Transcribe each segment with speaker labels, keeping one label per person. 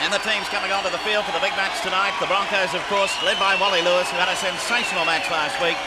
Speaker 1: And the team's coming onto the field for the big match tonight. The Broncos, of course, led by Wally Lewis, who had a sensational match last week.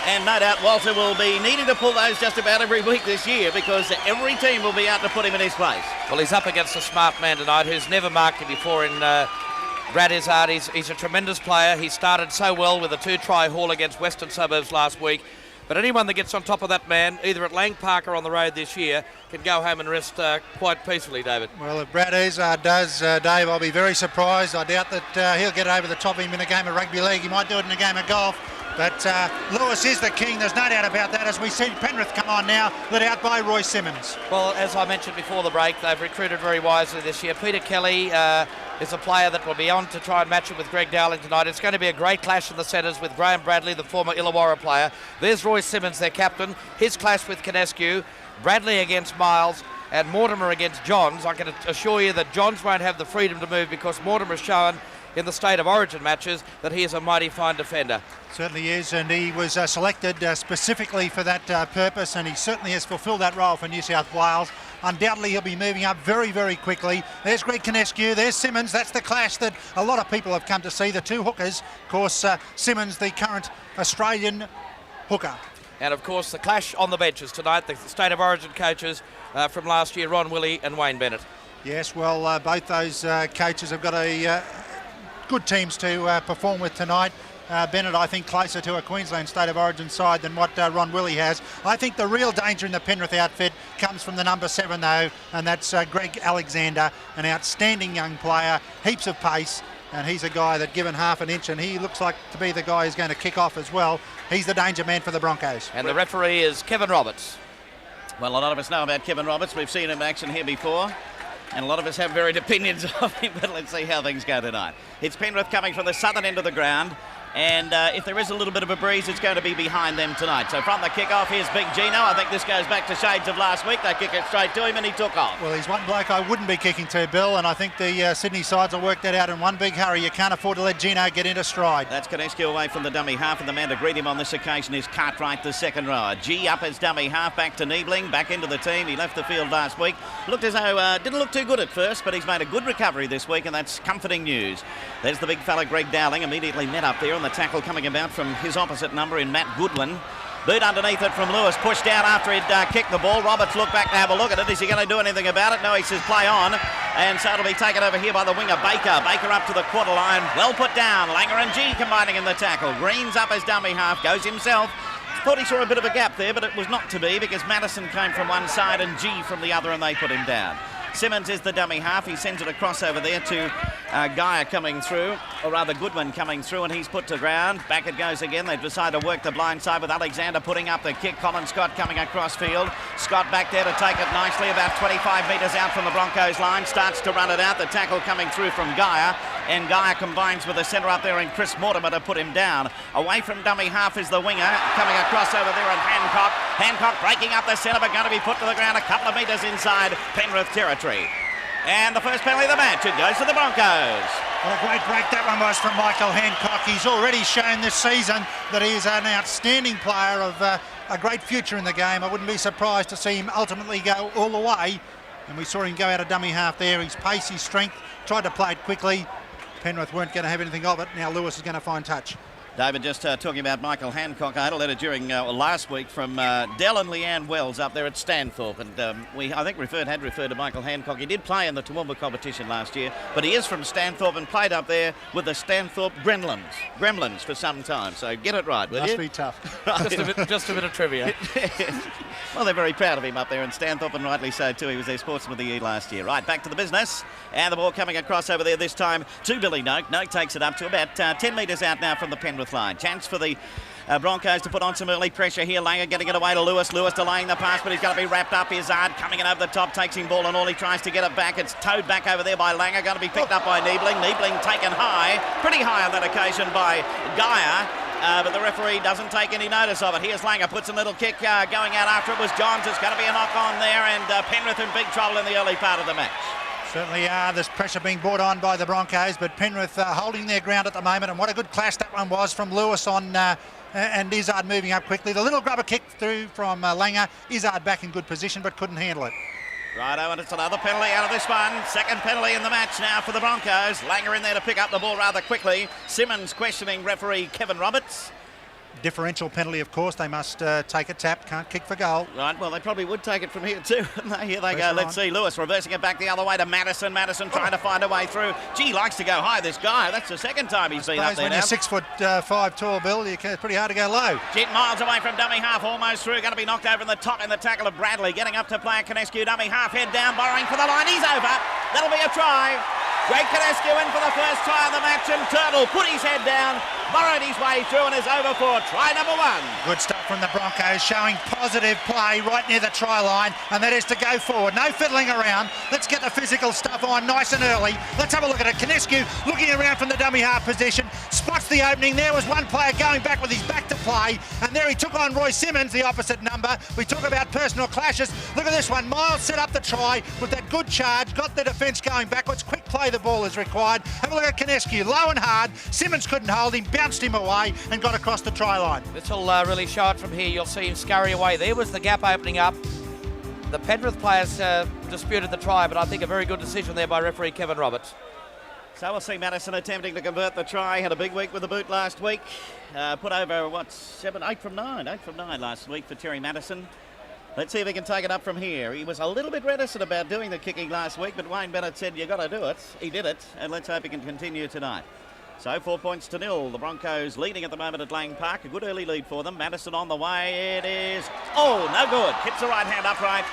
Speaker 1: And no doubt Walter will be needing to pull those just about every week this year, because every team will be out to put him in his place.
Speaker 2: Well, he's up against a smart man tonight who's never marked him before in Brad Izzard. He's a tremendous player. He started so well with a 2-try haul against Western Suburbs last week. But anyone that gets on top of that man, either at Lang Park or on the road this year, can go home and rest quite peacefully, David.
Speaker 3: Well, if Brad Izzard does, Dave, I'll be very surprised. I doubt that he'll get over the top of him in a game of rugby league. He might do it in a game of golf. But Lewis is the king, there's no doubt about that, as we see Penrith come on now, led out by Roy Simmons.
Speaker 2: Well, as I mentioned before the break, they've recruited very wisely this year. Peter Kelly is a player that will be on to try and match it with Greg Dowling tonight. It's going to be a great clash in the centres with Graham Bradley, the former Illawarra player. There's Roy Simmons, their captain. His clash with Canescu, Bradley against Miles, and Mortimer against Johns. I can assure you that Johns won't have the freedom to move, because Mortimer has shown in the State of Origin matches that he is a mighty fine defender.
Speaker 3: Certainly is, and he was selected specifically for that purpose, and he certainly has fulfilled that role for New South Wales. Undoubtedly he'll be moving up very, very quickly. There's Greg Canescu, there's Simmons. That's the clash that a lot of people have come to see, the two hookers. Of course, Simmons, the current Australian hooker.
Speaker 2: And of course the clash on the benches tonight, the State of Origin coaches from last year, Ron Willey and Wayne Bennett.
Speaker 3: Yes, well, both those coaches have got a good teams to perform with tonight. Bennett, I think, closer to a Queensland State of Origin side than what Ron Willey has. I think the real danger in the Penrith outfit comes from the number 7, though, and that's Greg Alexander, an outstanding young player, heaps of pace, and he's a guy that, given half an inch, and he looks like to be the guy who's going to kick off as well. He's the danger man for the Broncos.
Speaker 2: And the referee is Kevin Roberts.
Speaker 1: Well, a lot of us know about Kevin Roberts. We've seen him in action here before, and a lot of us have varied opinions of him, but let's see how things go tonight. It's Penrith coming from the southern end of the ground, and if there is a little bit of a breeze, it's going to be behind them tonight. So from the kick-off, here's Big Gino. I think this goes back to shades of last week. They kick it straight to him, and he took off.
Speaker 3: Well, he's one bloke I wouldn't be kicking to, Bill, and I think the Sydney sides will work that out in one big hurry. You can't afford to let Gino get into stride.
Speaker 1: That's Canescu away from the dummy half, and the man to greet him on this occasion is Cartwright, the second rower. G up as dummy half, back to Niebling, back into the team. He left the field last week. Looked as though, didn't look too good at first, but he's made a good recovery this week, and that's comforting news. There's the big fella, Greg Dowling, immediately met up there, and the tackle coming about from his opposite number in Matt Goodwin. Boot underneath it from Lewis, pushed down after he'd kicked the ball. Roberts looked back to have a look at it. Is he going to do anything about it? No, he says play on. And so it'll be taken over here by the winger, Baker. Baker up to the quarter line. Well put down. Langer and G combining in the tackle. Green's up as dummy half. Goes himself. Thought he saw a bit of a gap there, but it was not to be, because Madison came from one side and G from the other, and they put him down. Simmons is the dummy half. He sends it across over there to Geyer coming through, or rather Goodwin coming through, and he's put to ground. Back it goes again. They decide to work the blind side with Alexander putting up the kick. Colin Scott coming across field. Scott back there to take it nicely, about 25 metres out from the Broncos line. Starts to run it out. The tackle coming through from Geyer, and Geyer combines with the centre up there and Chris Mortimer to put him down. Away from dummy half is the winger coming across over there, and Hancock. Hancock breaking up the centre, but going to be put to the ground a couple of metres inside Penrith territory. And the first penalty of the match, it goes to the Broncos.
Speaker 3: What a great break that one was from Michael Hancock. He's already shown this season that he is an outstanding player of a great future in the game. I wouldn't be surprised to see him ultimately go all the way. And we saw him go out of dummy half there. His pace, his strength, tried to play it quickly. Penrith weren't going to have anything of it. Now Lewis is going to find touch.
Speaker 1: David, just talking about Michael Hancock, I had a letter during last week from Dell and Leanne Wells up there at Stanthorpe, and I think had referred to Michael Hancock. He did play in the Toowoomba competition last year, but he is from Stanthorpe and played up there with the Stanthorpe Gremlins for some time. So get it right, will you?
Speaker 3: Must be tough.
Speaker 2: just a bit of trivia.
Speaker 1: Well, they're very proud of him up there in Stanthorpe, and rightly so too. He was their Sportsman of the Year last year. Right, back to the business, and the ball coming across over there this time to Billy Noak. Noak takes it up to about 10 metres out now from the Penrith line. Chance for the Broncos to put on some early pressure here. Langer getting it away to Lewis. Lewis delaying the pass, but he's going to be wrapped up. Izzard coming in over the top, takes him ball and all. He tries to get it back. It's towed back over there by Langer. Going to be picked up by Niebling. Niebling taken high, pretty high on that occasion by Geyer. But the referee doesn't take any notice of it. Here's Langer, puts a little kick going out after it was Johns. It's going to be a knock on there, and Penrith in big trouble in the early part of the match.
Speaker 3: Certainly are. There's pressure being brought on by the Broncos, but Penrith holding their ground at the moment, and what a good clash that one was from Lewis on and Izzard moving up quickly. The little grubber kick through from Langer. Izzard back in good position, but couldn't handle it.
Speaker 1: Righto, and it's another penalty out of this one. Second penalty in the match now for the Broncos. Langer in there to pick up the ball rather quickly. Simmons questioning referee Kevin Roberts.
Speaker 3: Differential penalty, of course. They must take a tap, can't kick for goal.
Speaker 1: Right, well, they probably would take it from here too. Here they go. Let's see. Lewis reversing it back the other way to Madison. Madison trying to find a way through. Gee, likes to go high, this guy. That's the second time he's been up there
Speaker 3: when
Speaker 1: now.
Speaker 3: you're 6'5" tall, Bill, it's pretty hard to go low.
Speaker 1: Jit miles away from dummy half, almost through. Going to be knocked over in the top in the tackle of Bradley. Getting up to player Canescu. Dummy half, head down, borrowing for the line. He's over. That'll be a try. Greg Canescu in for the first try of the match, and Turtle put his head down, burrowed his way through, and is over for try number 1.
Speaker 3: Good stuff from the Broncos, showing positive play right near the try line, and that is to go forward. No fiddling around. Let's get the physical stuff on nice and early. Let's have a look at it. Canescu looking around from the dummy half position, spots the opening. There was one player going back with his back to play, and there he took on Roy Simmons, the opposite number. We talk about personal clashes. Look at this one. Miles set up the try with that good charge, got the defence going backwards. Quick play, the ball is required. Have a look at Canescu, low and hard. Simmons couldn't hold him, bounced him away and got across the try line.
Speaker 2: This will really show it from here. You'll see him scurry away. There was the gap opening up. The Penrith players disputed the try, but I think a very good decision there by referee Kevin Roberts.
Speaker 1: So we'll see Madison attempting to convert the try. Had a big week with the boot last week. Put over, 8 from 9 last week for Terry Madison. Let's see if he can take it up from here. He was a little bit reticent about doing the kicking last week, but Wayne Bennett said, you got to do it. He did it, and let's hope he can continue tonight. So 4 points to 0. The Broncos leading at the moment at Lang Park. A good early lead for them. Madison on the way. It is, no good. Hits the right hand upright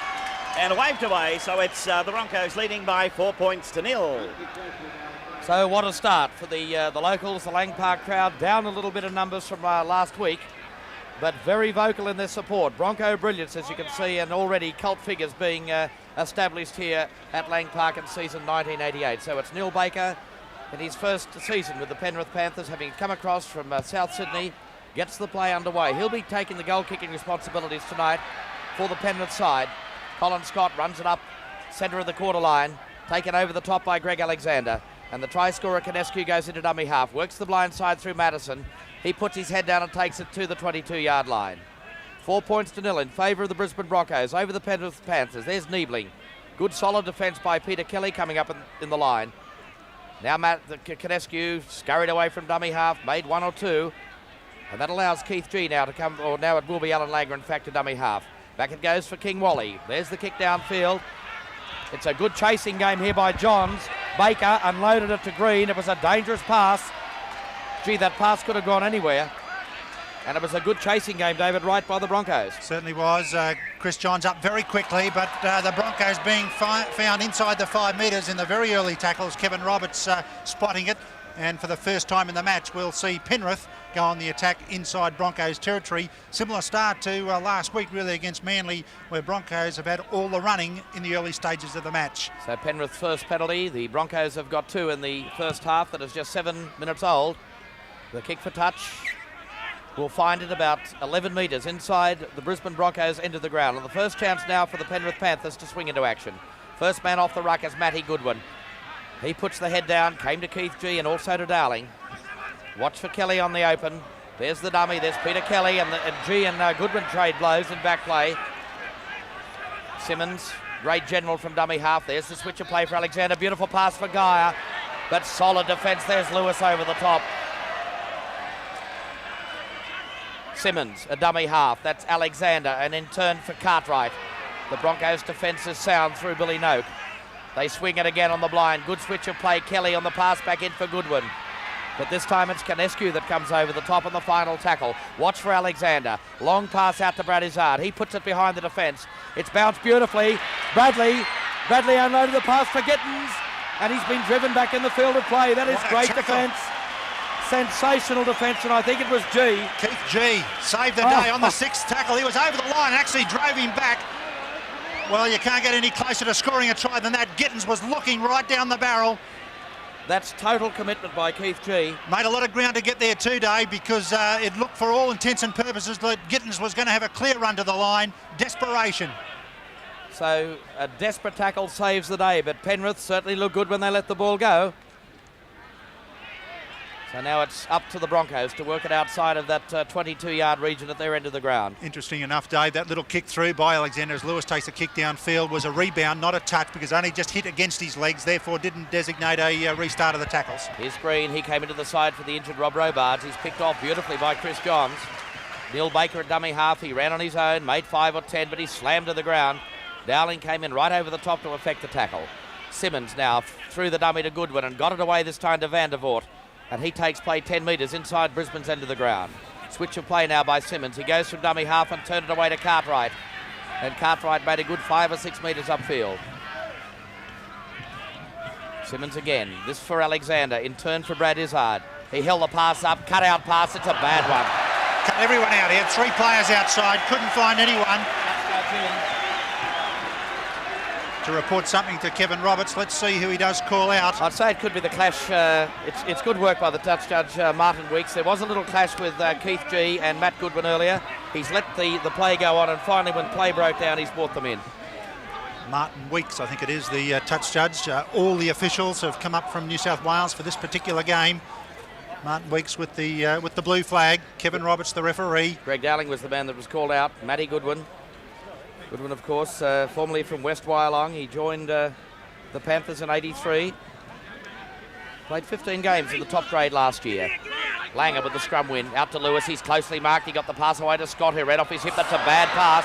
Speaker 1: and waved away. So it's the Broncos leading by 4 points to 0.
Speaker 2: So what a start for the locals. The Lang Park crowd down a little bit of numbers from last week, but very vocal in their support. Bronco brilliance, as you can see, and already cult figures being established here at Lang Park in season 1988. So it's Neil Baker in his first season with the Penrith Panthers, having come across from South Sydney, gets the play underway. He'll be taking the goal-kicking responsibilities tonight for the Penrith side. Colin Scott runs it up centre of the quarter line, taken over the top by Greg Alexander. And the try scorer, Canescu, goes into dummy half, works the blind side through Madison. He puts his head down and takes it to the 22-yard line. 4 points to 0 in favour of the Brisbane Broncos over the Penrith Panthers. There's Niebling. Good solid defence by Peter Kelly coming up in the line. Now Canescu scurried away from dummy half, made 1 or 2. And that allows Keith G now to come, or now it will be Alan Langer, in fact, to dummy half. Back it goes for King Wally. There's the kick downfield. It's a good chasing game here by Johns. Baker unloaded it to Green. It was a dangerous pass. Gee, that pass could have gone anywhere. And it was a good chasing game, David, right by the Broncos.
Speaker 3: Certainly was. Chris Johns up very quickly, but the Broncos being found inside the 5 metres in the very early tackles. Kevin Roberts spotting it. And for the first time in the match, we'll see Penrith go on the attack inside Broncos territory. Similar start to last week, really, against Manly, where Broncos have had all the running in the early stages of the match.
Speaker 2: So Penrith's first penalty. The Broncos have got 2 in the first half. That is just 7 minutes old. The kick for touch will find it about 11 metres inside the Brisbane Broncos end of the ground. And the first chance now for the Penrith Panthers to swing into action. First man off the ruck is Matty Goodwin. He puts the head down, came to Keith G and also to Darling. Watch for Kelly on the open. There's the dummy, there's Peter Kelly, and G and Goodwin trade blows in back play. Simmons, great general from dummy half. There's the switch of play for Alexander. Beautiful pass for Geyer, but solid defence. There's Lewis over the top. Simmons, a dummy half. That's Alexander, and in turn for Cartwright. The Broncos' defence is sound through Billy Noak. They swing it again on the blind. Good switch of play. Kelly on the pass back in for Goodwin. But this time it's Canescu that comes over the top on the final tackle. Watch for Alexander. Long pass out to Brad Izzard. He puts it behind the defence. It's bounced beautifully. Bradley unloaded the pass for Gittins, and he's been driven back in the field of play. That is great defence. Sensational defence, and I think it was G.
Speaker 3: Keith G saved the day on the 6th tackle. He was over the line, actually drove him back. Well, you can't get any closer to scoring a try than that. Gittins was looking right down the barrel.
Speaker 2: That's total commitment by Keith G.
Speaker 3: Made a lot of ground to get there today, because it looked, for all intents and purposes, that Gittins was going to have a clear run to the line. Desperation.
Speaker 2: So a desperate tackle saves the day, but Penrith certainly looked good when they let the ball go. So now it's up to the Broncos to work it outside of that 22-yard region at their end of the ground.
Speaker 3: Interesting enough, Dave, that little kick through by Alexander as Lewis takes a kick downfield was a rebound, not a touch, because only just hit against his legs, therefore didn't designate a restart of the tackles.
Speaker 2: Here's Green. He came into the side for the injured Rob Robards. He's picked off beautifully by Chris Johns. Neil Baker at dummy half. He ran on his own, made 5 or 10, but he slammed to the ground. Dowling came in right over the top to effect the tackle. Simmons now threw the dummy to Goodwin and got it away this time to Van der Voort. And he takes play 10 metres inside Brisbane's end of the ground. Switch of play now by Simmons. He goes from dummy half and turned it away to Cartwright. And Cartwright made a good 5 or 6 metres upfield. Simmons again. This for Alexander. In turn for Brad Izzard. He held the pass up. Cut out pass. It's a bad one.
Speaker 3: Cut everyone out here. 3 players outside. Couldn't find anyone. To report something to Kevin Roberts. Let's see who he does call out.
Speaker 2: I'd say it could be the clash. It's good work by the touch judge, Martin Weeks. There was a little clash with Keith G and Matt Goodwin earlier. He's let the play go on, and finally when play broke down, he's brought them in.
Speaker 3: Martin Weeks, I think it is, the touch judge. All the officials have come up from New South Wales for this particular game. Martin Weeks with the blue flag. Kevin Roberts, the referee.
Speaker 2: Greg Dowling was the man that was called out. Matty Goodwin. Goodwin, of course, formerly from West Wyalong. He joined the Panthers in '83. Played 15 games in the top grade last year. Langer with the scrum win. Out to Lewis. He's closely marked. He got the pass away to Scott, who ran off his hip. That's a bad pass.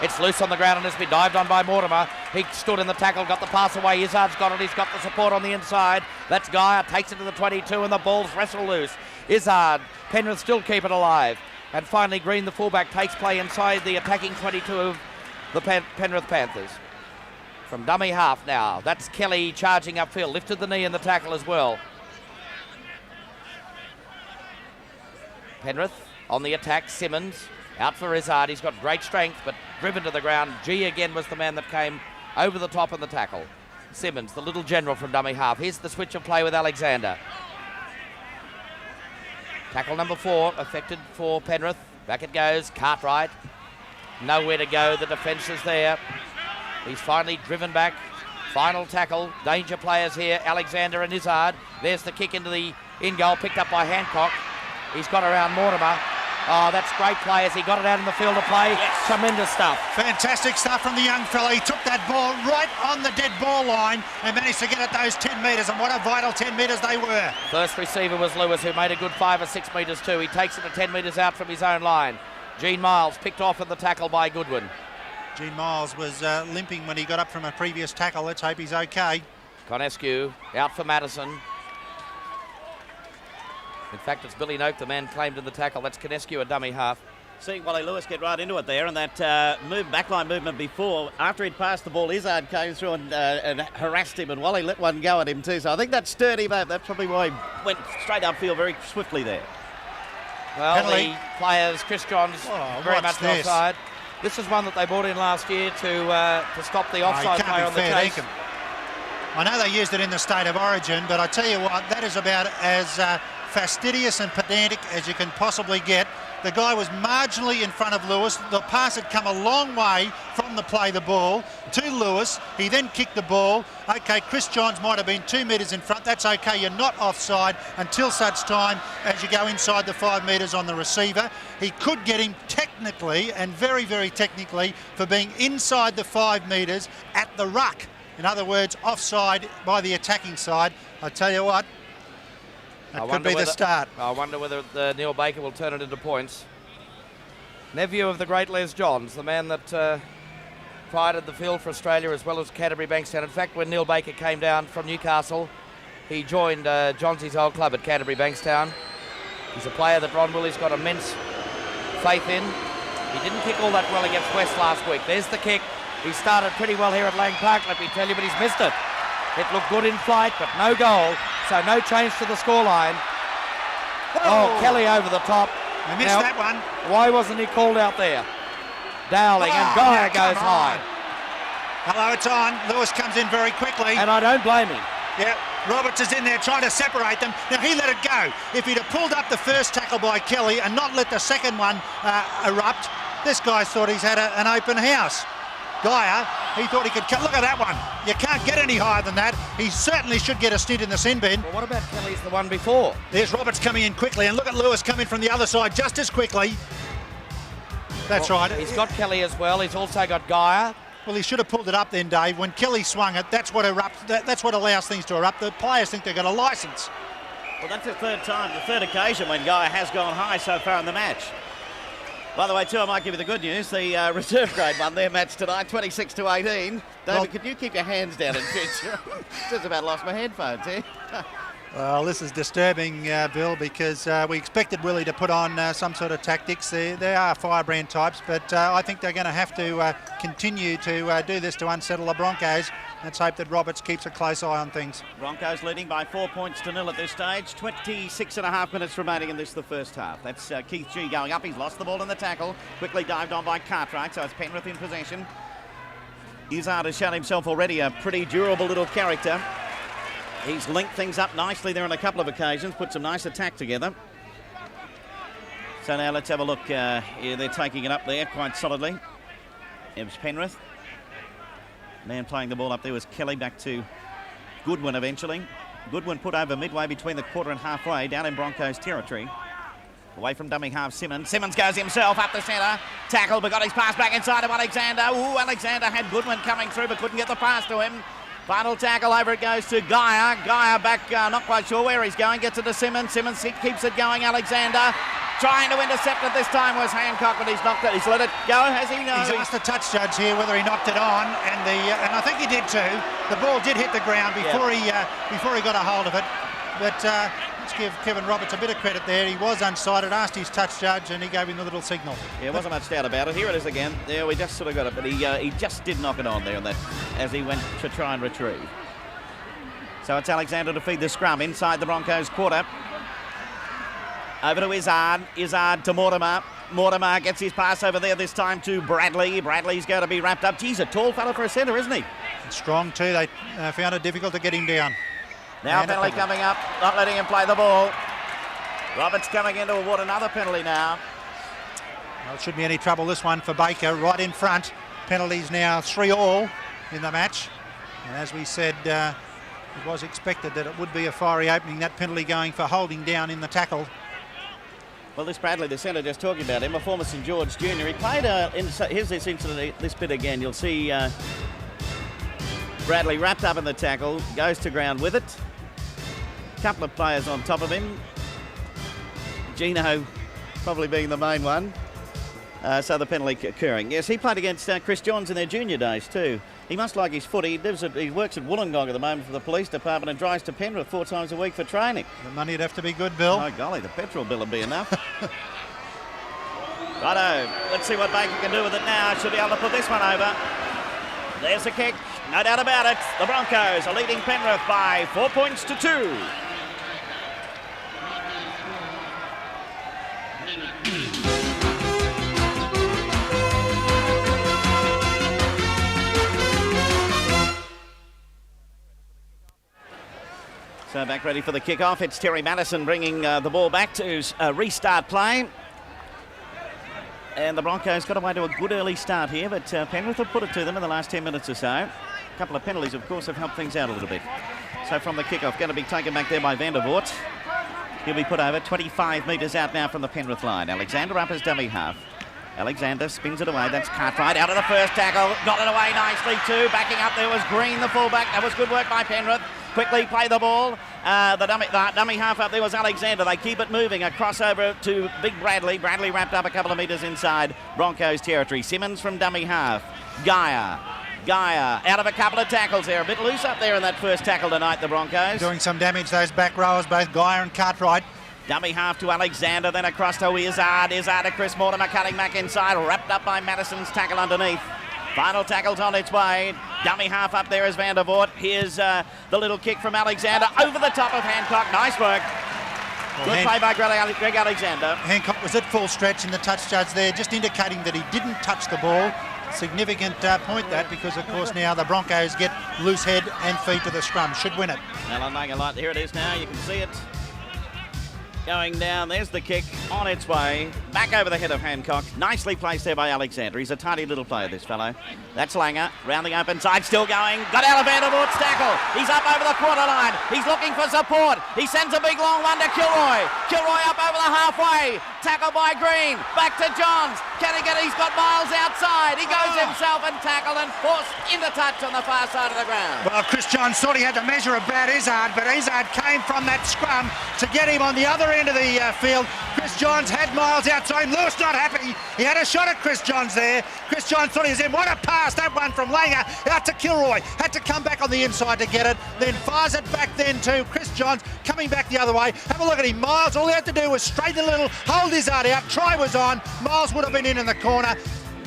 Speaker 2: It's loose on the ground and has been dived on by Mortimer. He stood in the tackle, got the pass away. Izzard's got it. He's got the support on the inside. That's Geyer. Takes it to the 22 and the ball's wrestle loose. Izzard. Penrith still keep it alive. And finally, Green, the fullback, takes play inside the attacking 22 of the Penrith Panthers. From dummy half now. That's Kelly charging upfield. Lifted the knee in the tackle as well. Penrith on the attack. Simmons out for Izzard. He's got great strength, but driven to the ground. G again was the man that came over the top in the tackle. Simmons, the little general from dummy half. Here's the switch of play with Alexander. Tackle number 4 affected for Penrith. Back it goes. Cartwright. Nowhere to go. The defence is there. He's finally driven back. Final tackle. Danger players here. Alexander and Izzard. There's the kick into the in-goal, picked up by Hancock. He's got around Mortimer. Oh, that's great play as he got it out in the field of play. Yes. Tremendous stuff.
Speaker 3: Fantastic stuff from the young fella. He took that ball right on the dead ball line and managed to get at those 10 metres, and what a vital 10 metres they were.
Speaker 2: First receiver was Lewis, who made a good 5 or 6 metres too. He takes it to 10 metres out from his own line. Gene Miles picked off at the tackle by Goodwin.
Speaker 3: Gene Miles was limping when he got up from a previous tackle. Let's hope he's okay.
Speaker 2: Conescu out for Madison. In fact, it's Billy Noak, the man claimed in the tackle. That's Conescu, a dummy half.
Speaker 1: Seeing Wally Lewis get right into it there, and that backline movement before, after he'd passed the ball, Izzard came through and harassed him, and Wally let one go at him too. So I think that stirred him up. That's probably why he went straight upfield very swiftly there.
Speaker 2: Well, penalty. The players, Chris Johns, very much offside. This is one that they brought in last year to stop the offside player on the chase.
Speaker 3: I know they used it in the State of Origin, but I tell you what, that is about as fastidious and pedantic as you can possibly get. The guy was marginally in front of Lewis. The pass had come a long way from the play the ball to Lewis. He then kicked the ball. Okay, Chris Johns might have been 2 metres in front. That's okay. You're not offside until such time as you go inside the 5 metres on the receiver. He could get him technically, and very, very technically, for being inside the 5 metres at the ruck. In other words, offside by the attacking side. I tell you what, that could be the start.
Speaker 2: I wonder whether Neil Baker will turn it into points. Nephew of the great Les Johns, the man that prided the field for Australia as well as Canterbury Bankstown. In fact, when Neil Baker came down from Newcastle, he joined Johns's old club at Canterbury Bankstown. He's a player that Ron Willey's got immense faith in. He didn't kick all that well against West last week. There's the kick. He started pretty well here at Lang Park, let me tell you, but he's missed it. It looked good in flight, but no goal, so no change to the scoreline. Oh, Kelly over the top.
Speaker 3: I missed that one.
Speaker 2: Why wasn't he called out there? Dowling, and Geyer goes high.
Speaker 3: Hello, it's on. Lewis comes in very quickly.
Speaker 2: And I don't blame him.
Speaker 3: Yeah, Roberts is in there trying to separate them. Now, he let it go. If he'd have pulled up the first tackle by Kelly and not let the second one erupt, this guy thought he's had an open house. Geyer, he thought he could cut. Look at that one. You can't get any higher than that. He certainly should get a stint in the sin bin.
Speaker 2: Well, what about Kelly's the one before?
Speaker 3: There's Roberts coming in quickly, and look at Lewis coming from the other side just as quickly. That's right.
Speaker 2: He's got Kelly as well. He's also got Geyer.
Speaker 3: Well, he should have pulled it up then, Dave. When Kelly swung it, that's what allows things to erupt. The players think they've got a licence.
Speaker 1: Well, that's the third occasion when Geyer has gone high so far in the match. By the way, too, I might give you the good news. The reserve grade won their match tonight, 26-18. David,
Speaker 3: Well,
Speaker 1: could you keep your hands down in future? Just about lost my headphones here.
Speaker 3: Well, this is disturbing, Bill, because we expected Willey to put on some sort of tactics. They are firebrand types, but I think they're going to have to continue to do this to unsettle the Broncos. Let's hope that Roberts keeps a close eye on things.
Speaker 1: Broncos leading by 4 points to 0 at this stage. 26.5 minutes remaining in the first half. That's Keith G going up. He's lost the ball in the tackle. Quickly dived on by Cartwright, so it's Penrith in possession. Izzard has shown himself already a pretty durable little character. He's linked things up nicely there on a couple of occasions, put some nice attack together. So now let's have a look. Yeah, they're taking it up there quite solidly. It was Penrith. Man playing the ball up there was Kelly, back to Goodwin eventually. Goodwin put over midway between the quarter and halfway, down in Broncos territory. Away from dummy half Simmons. Simmons goes himself up the centre. Tackled, but got his pass back inside of Alexander. Ooh, Alexander had Goodwin coming through, but couldn't get the pass to him. Final tackle, over it goes to Geyer. Geyer back, not quite sure where he's going. Gets it to Simmons. Simmons keeps it going. Alexander trying to intercept it this time was Hancock, but he's knocked it. He's let it go, has he? No.
Speaker 3: He's asked the touch judge here whether he knocked it on, and I think he did too. The ball did hit the ground before he got a hold of it. But let's give Kevin Roberts a bit of credit there. He was unsighted, asked his touch judge, and he gave him the little signal.
Speaker 1: Yeah, wasn't much doubt about it. Here it is again. Yeah, we just sort of got it, but he just did knock it on there, and that as he went to try and retrieve. So it's Alexander to feed the scrum inside the Broncos quarter. Over to Izzard. Izzard to Mortimer. Mortimer gets his pass over there this time to Bradley. Bradley's going to be wrapped up. Geez, a tall fella for a centre, isn't he?
Speaker 3: And strong too. They found it difficult to get him down.
Speaker 1: Now penalty coming up, not letting him play the ball. Roberts coming in to award another penalty now.
Speaker 3: Well, it shouldn't be any trouble this one for Baker, right in front. Penalties now 3-all in the match. And as we said, it was expected that it would be a fiery opening, that penalty going for holding down in the tackle.
Speaker 1: Well, this Bradley, the centre, just talking about him, a former St George junior. He played, here's this incident, this bit again. You'll see Bradley wrapped up in the tackle, goes to ground with it. Couple of players on top of him. Gino probably being the main one. So the penalty occurring. Yes, he played against Chris Johns in their junior days too. He must like his foot. He works at Wollongong at the moment for the police department and drives to Penrith 4 times a week for training.
Speaker 3: The money would have to be good, Bill.
Speaker 1: Oh, golly, the petrol bill would be enough. Righto, let's see what Baker can do with it now. Should be able to put this one over. There's a kick, no doubt about it. The Broncos are leading Penrith by 4 points to 2. So back ready for the kick-off. It's Terry Madison bringing the ball back to restart play. And the Broncos got away to a good early start here, but Penrith have put it to them in the last 10 minutes or so. A couple of penalties, of course, have helped things out a little bit. So from the kick-off, going to be taken back there by Van der Voort. He'll be put over 25 metres out now from the Penrith line. Alexander up as dummy half. Alexander spins it away. That's Cartwright out of the first tackle. Got it away nicely too. Backing up there was Green, the fullback. That was good work by Penrith. Quickly play the ball. The dummy half up there was Alexander. They keep it moving. A crossover to Big Bradley. Bradley wrapped up a couple of metres inside Broncos territory. Simmons from dummy half. Geyer out of a couple of tackles there. A bit loose up there in that first tackle tonight, the Broncos.
Speaker 3: Doing some damage, those back rowers, both Geyer and Cartwright.
Speaker 1: Dummy half to Alexander, then across to Izzard. Izzard to Chris Mortimer, cutting back inside, wrapped up by Madison's tackle underneath. Final tackle's on its way. Dummy half up there is Van der Voort. Here's the little kick from Alexander over the top of Hancock. Nice work. Good play by Greg Alexander.
Speaker 3: Hancock was at full stretch in the touch judge there, just indicating that he didn't touch the ball. Significant point that, because of course now the Broncos get loose head and feet to the scrum. Should win it.
Speaker 1: Alan Mangalite, here it is now. You can see it going down. There's the kick on its way. Back over the head of Hancock. Nicely placed there by Alexander. He's a tiny little player, this fellow. That's Langer. Round the open side, still going. Got out of Vandervoort's tackle. He's up over the quarter line. He's looking for support. He sends a big long one to Kilroy. Kilroy up over the halfway. Tackle by Green. Back to Johns. Can he get it? He's got Miles outside. He goes himself and tackled and forced into touch on the far side of the ground.
Speaker 4: Well, Chris Johns thought he had to measure about Izzard, but Izzard came from that scrum to get him on the other end of the field. Chris Johns had Miles outside. Lewis not happy. He had a shot at Chris Johns there. Chris Johns thought he was in. What a pass that one from Langer out to Kilroy. Had to come back on the inside to get it. Then fires it back then to Chris Johns coming back the other way. Have a look at him. Miles, all he had to do was straighten a little, hold his heart out. Try was on. Miles would have been in the corner.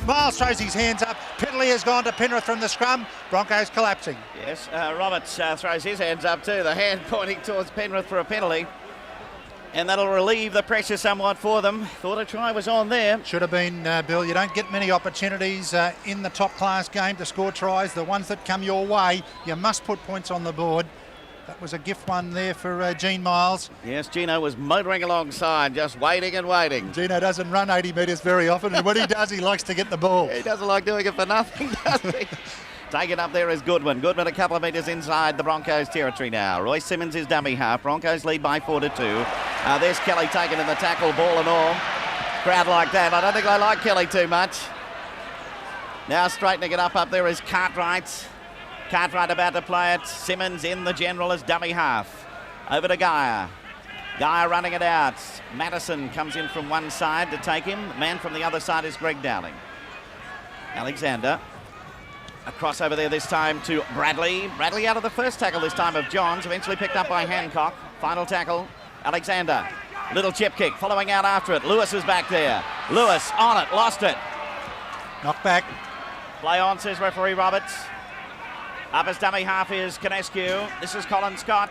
Speaker 4: Miles throws his hands up. Penalty has gone to Penrith from the scrum. Broncos collapsing.
Speaker 1: Yes, Roberts throws his hands up too. The hand pointing towards Penrith for a penalty. And that'll relieve the pressure somewhat for them. Thought a try was on there.
Speaker 3: Should have been, Bill. You don't get many opportunities in the top class game to score tries. The ones that come your way, you must put points on the board. That was a gift one there for Gene Miles.
Speaker 1: Yes, Gino was motoring alongside, just waiting and waiting.
Speaker 3: Gino doesn't run 80 metres very often, and when he does, he likes to get the ball.
Speaker 1: He doesn't like doing it for nothing, does he? Taken up there is Goodwin. Goodwin a couple of metres inside the Broncos territory now. Royce Simmons is dummy half. Broncos lead by 4-2. There's Kelly taken in the tackle, ball and all. Crowd like that. I don't think they like Kelly too much. Now straightening it up there is Cartwright. Cartwright about to play it. Simmons in the general as dummy half. Over to Geyer. Geyer running it out. Madison comes in from one side to take him. The man from the other side is Greg Dowling. Alexander. A crossover there this time to Bradley. Bradley out of the first tackle this time of Johns. Eventually picked up by Hancock. Final tackle. Alexander. Little chip kick. Following out after it. Lewis is back there. Lewis on it. Lost it.
Speaker 3: Knock back.
Speaker 1: Play on, says referee Roberts. Up as dummy half is Canescu. This is Colin Scott.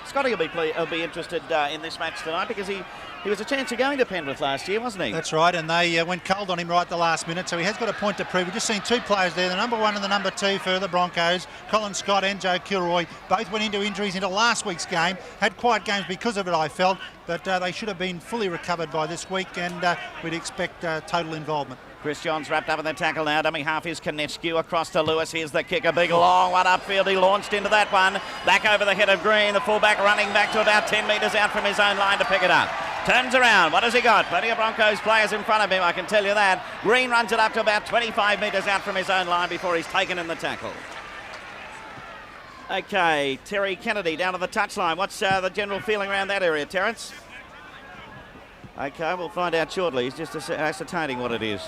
Speaker 1: Scotty will be interested in this match tonight because he was a chance of going to Penrith last year, wasn't he?
Speaker 3: That's right, and they went cold on him right at the last minute, so he has got a point to prove. We've just seen two players there, the number 1 and the number 2 for the Broncos, Colin Scott and Joe Kilroy. Both went into injuries into last week's game, had quiet games because of it, I felt, but they should have been fully recovered by this week, and we'd expect total involvement.
Speaker 1: Chris Johns wrapped up in the tackle now. Dummy half is Canescu across to Lewis. Here's the kick, a big long one upfield. He launched into that one. Back over the head of Green. The fullback running back to about 10 metres out from his own line to pick it up. Turns around. What has he got? Plenty of Broncos players in front of him, I can tell you that. Green runs it up to about 25 metres out from his own line before he's taken in the tackle. Okay, Terry Kennedy down to the touchline. What's the general feeling around that area, Terence? Okay, we'll find out shortly. He's just ascertaining what it is.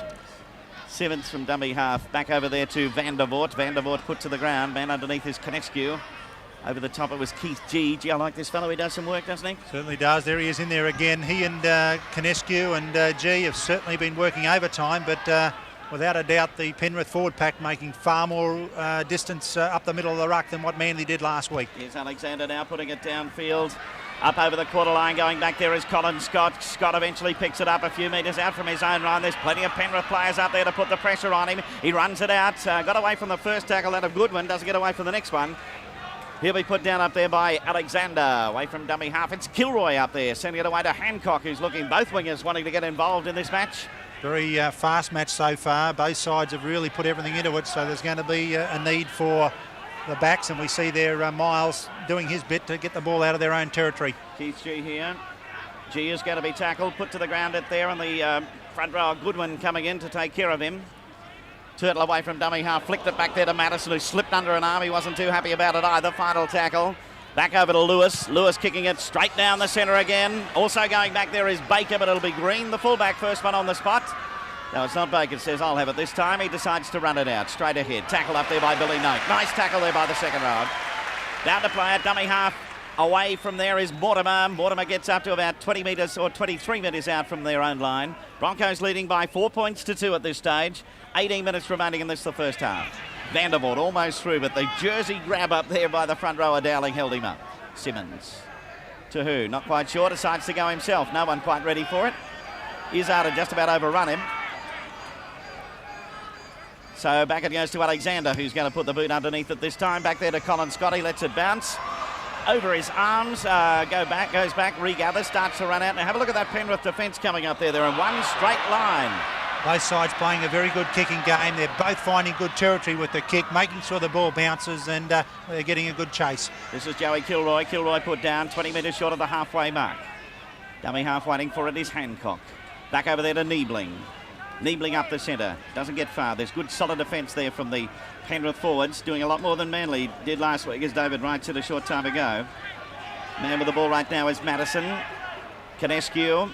Speaker 1: Simmons from dummy half. Back over there to Vandervoort. Vandervoort put to the ground. Man underneath is Canescu. Over the top it was Keith G. Gee, I like this fellow. He does some work, doesn't he?
Speaker 3: Certainly does. There he is in there again. He and Canescu and G have certainly been working overtime, but without a doubt the Penrith forward pack making far more distance up the middle of the ruck than what Manly did last week.
Speaker 1: Here's Alexander now putting it downfield. Up over the quarter line, going back there is Colin Scott. Scott eventually picks it up a few metres out from his own line. There's plenty of Penrith players up there to put the pressure on him. He runs it out. Got away from the first tackle out of Goodwin. Doesn't get away from the next one. He'll be put down up there by Alexander. Away from dummy half. It's Kilroy up there, sending it away to Hancock, who's looking, both wingers wanting to get involved in this match.
Speaker 3: Very fast match so far. Both sides have really put everything into it, so there's going to be a need for the backs, and we see there Miles doing his bit to get the ball out of their own territory.
Speaker 1: Keith G here. G is going to be tackled, put to the ground at there on the front row. Goodwin coming in to take care of him. Turtle away from dummy half, flicked it back there to Madison, who slipped under an arm. He wasn't too happy about it either. Final tackle. Back over to Lewis. Lewis kicking it straight down the centre again. Also going back there is Baker, but it'll be Green, the fullback, first one on the spot. No, it's not Baker. Says, I'll have it this time. He decides to run it out. Straight ahead. Tackle up there by Billy Note. Nice tackle there by the second row. Down to play it. Dummy half. Away from there is Mortimer. Mortimer gets up to about 20 metres or 23 metres out from their own line. Broncos leading by 4 points to 2 at this stage. 18 minutes remaining in this, the first half. Vandervoort almost through, but the jersey grab up there by the front rower Dowling held him up. Simmons. To who? Not quite sure. Decides to go himself. No one quite ready for it. Izzard had just about overrun him. So back it goes to Alexander, who's going to put the boot underneath it this time. Back there to Colin Scott. He lets it bounce. over his arms, goes back, regathers, starts to run out. Now have a look at that Penrith defence coming up there. They're in one straight line.
Speaker 3: Both sides playing a very good kicking game. They're both finding good territory with the kick, making sure the ball bounces, and they're getting a good chase.
Speaker 1: This is Joey Kilroy. Kilroy put down 20 metres short of the halfway mark. Dummy half waiting for it is Hancock. Back over there to Niebling. Niebling up the centre. Doesn't get far. There's good solid defence there from the Penrith forwards, doing a lot more than Manly did last week, as David Wright said a short time ago. Man with the ball right now is Madison. Canescu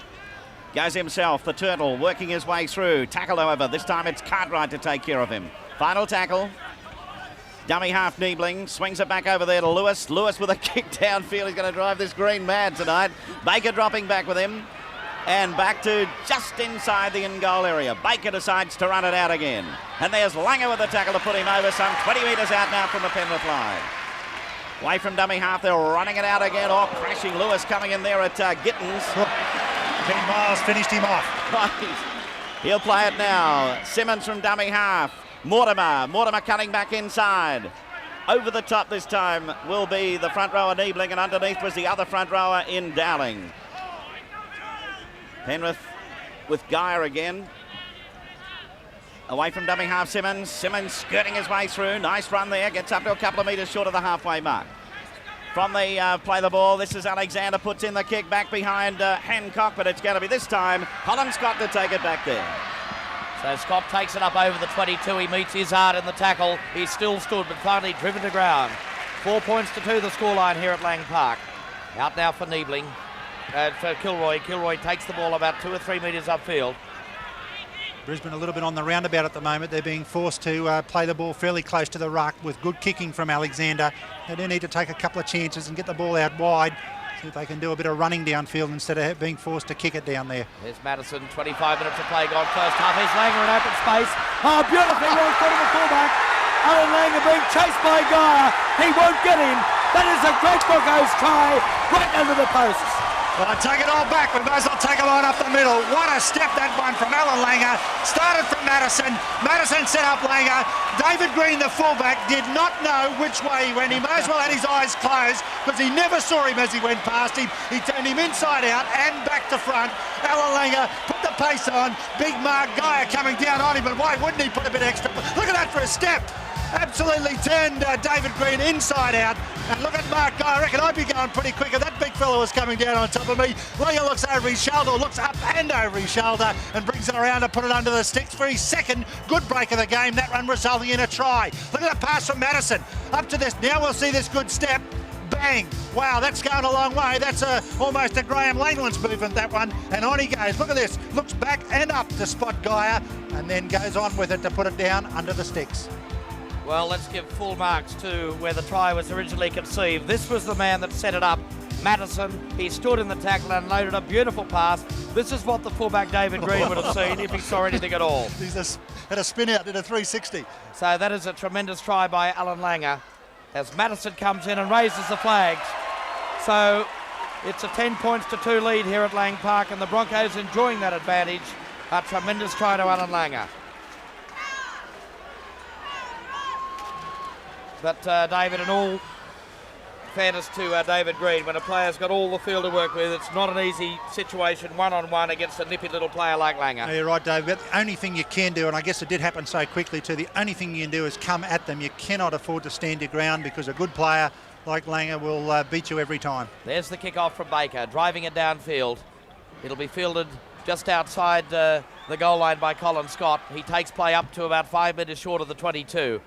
Speaker 1: goes himself, the Turtle, working his way through. Tackle, however, this time it's Cartwright to take care of him. Final tackle. Dummy half Niebling, swings it back over there to Lewis. Lewis with a kick downfield. He's going to drive this green mad tonight. Baker dropping back with him. And back to just inside the in-goal area. Baker decides to run it out again. And there's Langer with the tackle to put him over some 20 metres out now from the Penrith line. Away from dummy half, they're running it out again. Oh, crashing Lewis coming in there at Gittins.
Speaker 3: 10 miles finished him off.
Speaker 1: Right. He'll play it now. Simmons from dummy half. Mortimer cutting back inside. Over the top this time will be the front rower Niebling, and underneath was the other front rower in Dowling. Penrith with Geyer again. Away from dummy half Simmons. Simmons skirting his way through. Nice run there. Gets up to a couple of metres short of the halfway mark. From the play the ball, this is Alexander, puts in the kick back behind Hancock, but it's going to be this time Colin Scott to take it back there.
Speaker 2: So Scott takes it up over the 22. He meets Izzard in the tackle. He still stood, but finally driven to ground. 4 points to 2 the scoreline here at Lang Park. Out now for Niebling. For Kilroy. Kilroy takes the ball about 2 or 3 metres upfield.
Speaker 3: Brisbane a little bit on the roundabout at the moment. They're being forced to play the ball fairly close to the ruck with good kicking from Alexander. They do need to take a couple of chances and get the ball out wide. See if they can do a bit of running downfield instead of being forced to kick it down there.
Speaker 2: There's Madison, 25 minutes of play gone first half. Here's Langer in open space. Oh, beautifully well put in the fullback. Alan Langer being chased by Geyer. He won't get him. That is a great Broncos try right under the posts.
Speaker 4: Well, I take it all back. We might as well take it on up the middle. What a step that one from Alan Langer. Started from Madison. Madison set up Langer. David Green, the fullback, did not know which way he went. He might as well had his eyes closed because he never saw him as he went past him. He turned him inside out and back to front. Alan Langer put the pace on. Big Mark Geyer coming down on him, but why wouldn't he put a bit extra? Look at that for a step. Absolutely turned David Green inside out. And look at Mark Geyer. I reckon I'd be going pretty quick if that big fella was coming down on top of me. Langer looks over his shoulder, looks up and over his shoulder and brings it around to put it under the sticks for his second good break of the game. That run resulting in a try. Look at the pass from Madison. Up to this. Now we'll see this good step. Bang. Wow, that's going a long way. That's almost a Graham Langland's movement, that one. And on he goes. Look at this. Looks back and up to spot Geyer and then goes on with it to put it down under the sticks.
Speaker 2: Well, let's give full marks to where the try was originally conceived. This was the man that set it up, Madison. He stood in the tackle and loaded a beautiful pass. This is what the fullback David Green would have seen if he saw anything at all.
Speaker 3: He's had a spin out, did a 360.
Speaker 2: So that is a tremendous try by Alan Langer as Madison comes in and raises the flags. So it's a 10 points to 2 lead here at Lang Park, and the Broncos enjoying that advantage. A tremendous try to Alan Langer. But David, in all fairness to David Green, when a player's got all the field to work with, it's not an easy situation one-on-one against a nippy little player like Langer.
Speaker 3: No, you're right, David. But the only thing you can do, and I guess it did happen so quickly too, the only thing you can do is come at them. You cannot afford to stand your ground because a good player like Langer will beat you every time.
Speaker 2: There's the kick-off from Baker, driving it downfield. It'll be fielded just outside the goal line by Colin Scott. He takes play up to about 5 metres short of the 22.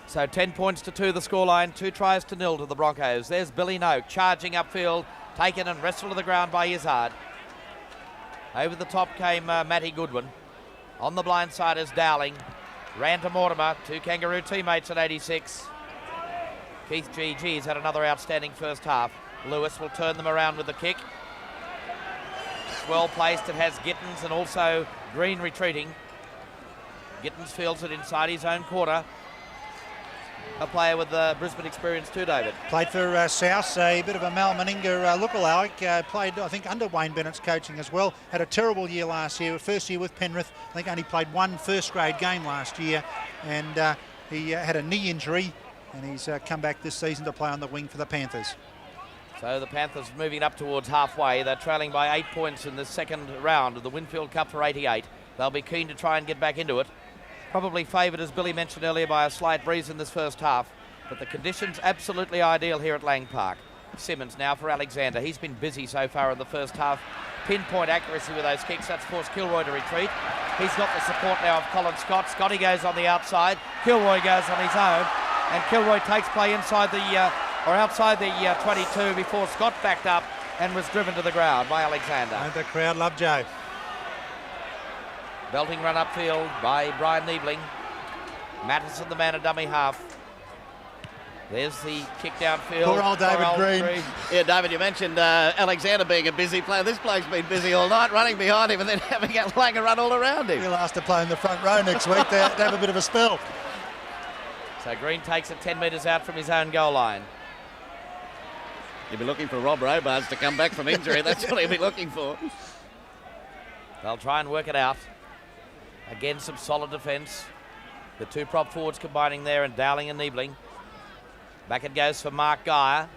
Speaker 2: So 10 points to 2 the scoreline, 2 tries to 0 to the Broncos. There's Billy Noak charging upfield, taken and wrestled to the ground by Izzard. Over the top came Matty Goodwin. On the blind side is Dowling. Ran to Mortimer, 2 Kangaroo teammates at 86. Keith G.G.'s had another outstanding first half. Lewis will turn them around with the kick. It's well placed, it has Gittins and also Green retreating. Gittins fields it inside his own quarter. A player with Brisbane experience too, David.
Speaker 3: Played for South, a bit of a Mal Meninga lookalike. Played, I think, under Wayne Bennett's coaching as well. Had a terrible year last year, first year with Penrith. I think only played 1 first-grade game last year. And he had a knee injury and he's come back this season to play on the wing for the Panthers.
Speaker 2: So the Panthers moving up towards halfway. They're trailing by 8 points in the second round of the Winfield Cup for 88. They'll be keen to try and get back into it. Probably favoured, as Billy mentioned earlier, by a slight breeze in this first half. But the conditions absolutely ideal here at Lang Park. Simmons now for Alexander. He's been busy so far in the first half. Pinpoint accuracy with those kicks. That's forced Kilroy to retreat. He's got the support now of Colin Scott. Scotty goes on the outside. Kilroy goes on his own. And Kilroy takes play inside the, or outside the 22 before Scott backed up and was driven to the ground by Alexander.
Speaker 3: And the crowd love Joe.
Speaker 2: Belting run upfield by Brian Niebling. Mattison, the man, a dummy half. There's the kick downfield.
Speaker 3: Poor old David Green.
Speaker 1: Yeah, David, you mentioned Alexander being a busy player. This bloke's been busy all night, running behind him and then having Langer run all around him.
Speaker 3: He'll ask to play in the front row next week to have a bit of a spell.
Speaker 2: So Green takes it 10 metres out from his own goal line.
Speaker 1: He'll be looking for Rob Robards to come back from injury. That's what he'll be looking for.
Speaker 2: They'll try and work it out. Again, some solid defence. The two prop forwards combining there, and Dowling and Niebling. Back it goes for Mark Geyer.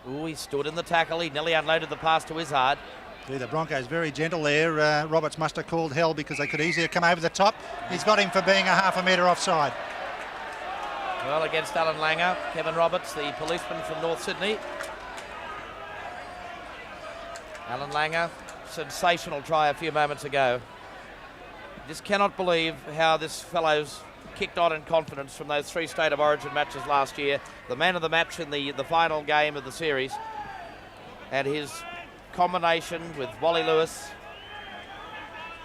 Speaker 2: Ooh, he stood in the tackle. He nearly unloaded the pass to Izzard.
Speaker 3: Yeah, the Broncos very gentle there. Roberts must have called hell because they could easily come over the top. He's got him for being a half a metre offside.
Speaker 2: Well, against Alan Langer, Kevin Roberts, the policeman from North Sydney. Alan Langer, sensational try a few moments ago. Just cannot believe how this fellow's kicked on in confidence from those 3 State of Origin matches last year. The man of the match in the final game of the series. And his combination with Wally Lewis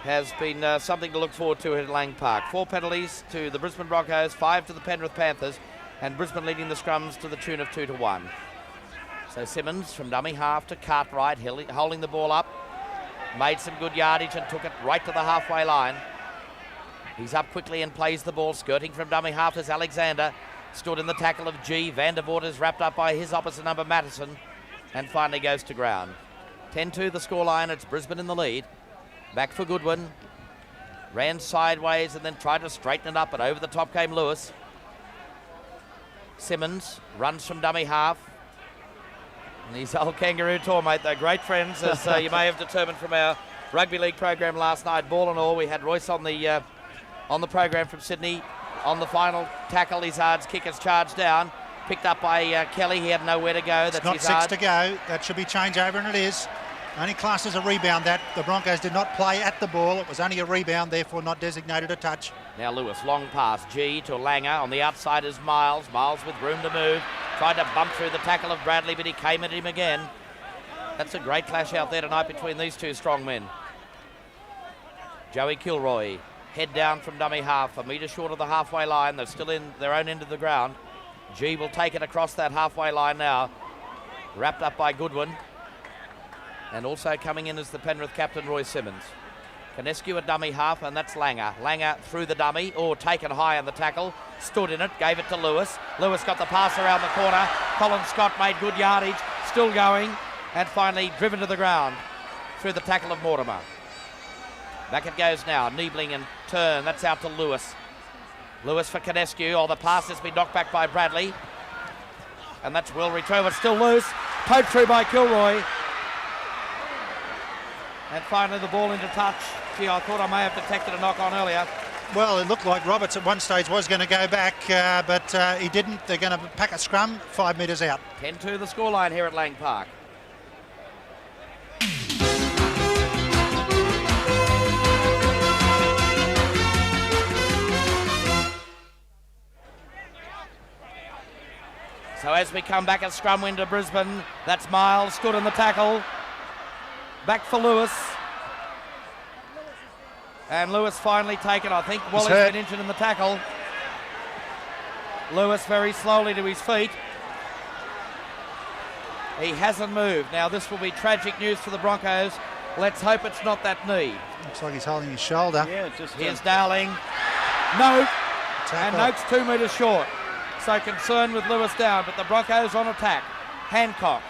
Speaker 2: has been something to look forward to at Lang Park. 4 penalties to the Brisbane Broncos, 5 to the Penrith Panthers, and Brisbane leading the scrums to the tune of 2-1. So Simmons from dummy half to Cartwright, holding the ball up. Made some good yardage and took it right to the halfway line. He's up quickly and plays the ball, skirting from dummy half as Alexander. Stood in the tackle of G. Van der Voort is wrapped up by his opposite number, Mattison, and finally goes to ground. 10-2 the scoreline. It's Brisbane in the lead. Back for Goodwin. Ran sideways and then tried to straighten it up, but over the top came Lewis. Simmons runs from dummy half. And his old kangaroo tour mate, they're great friends, as you may have determined from our rugby league program last night. Ball and all, we had Royce on the program from Sydney. On the final tackle, Izzard's kick is charged down. Picked up by Kelly. He had nowhere to go. That's
Speaker 3: not
Speaker 2: Izzard.
Speaker 3: 6 to go. That should be change over, and it is. Only classed as a rebound. That the Broncos did not play at the ball. It was only a rebound, therefore not designated a touch.
Speaker 2: Now Lewis, long pass. G to Langer. On the outside is Miles. Miles with room to move. Tried to bump through the tackle of Bradley, but he came at him again. That's a great clash out there tonight between these two strong men. Joey Kilroy, head down from dummy half, a metre short of the halfway line. They're still in their own end of the ground. G will take it across that halfway line now. Wrapped up by Goodwin. And also coming in is the Penrith captain, Roy Simmons. Canescu at dummy half, and that's Langer. Langer through the dummy, or taken high on the tackle. Stood in it, gave it to Lewis. Lewis got the pass around the corner. Colin Scott made good yardage, still going, and finally driven to the ground through the tackle of Mortimer. Back it goes now, Niebling and turn, that's out to Lewis. Lewis for Canescu, the pass has been knocked back by Bradley. And that's well retrieved, it's still loose. Poked through by Kilroy. And finally the ball into touch. Gee, I thought I may have detected a knock on earlier.
Speaker 3: Well, it looked like Roberts at one stage was going to go back, but he didn't. They're going to pack a scrum 5 metres out.
Speaker 2: 10-2 the scoreline here at Lang Park. So as we come back at scrum win to Brisbane, that's Miles, stood in the tackle. Back for Lewis. And Lewis finally taken. I think Wally's been injured in the tackle. Lewis very slowly to his feet. He hasn't moved. Now this will be tragic news for the Broncos. Let's hope it's not that knee.
Speaker 3: Looks like he's holding his shoulder.
Speaker 1: Yeah, just
Speaker 2: here's Dowling. Note. And
Speaker 3: Tackle.
Speaker 2: Note's 2 metres short. So concerned with Lewis down, but the Broncos on attack. Hancock.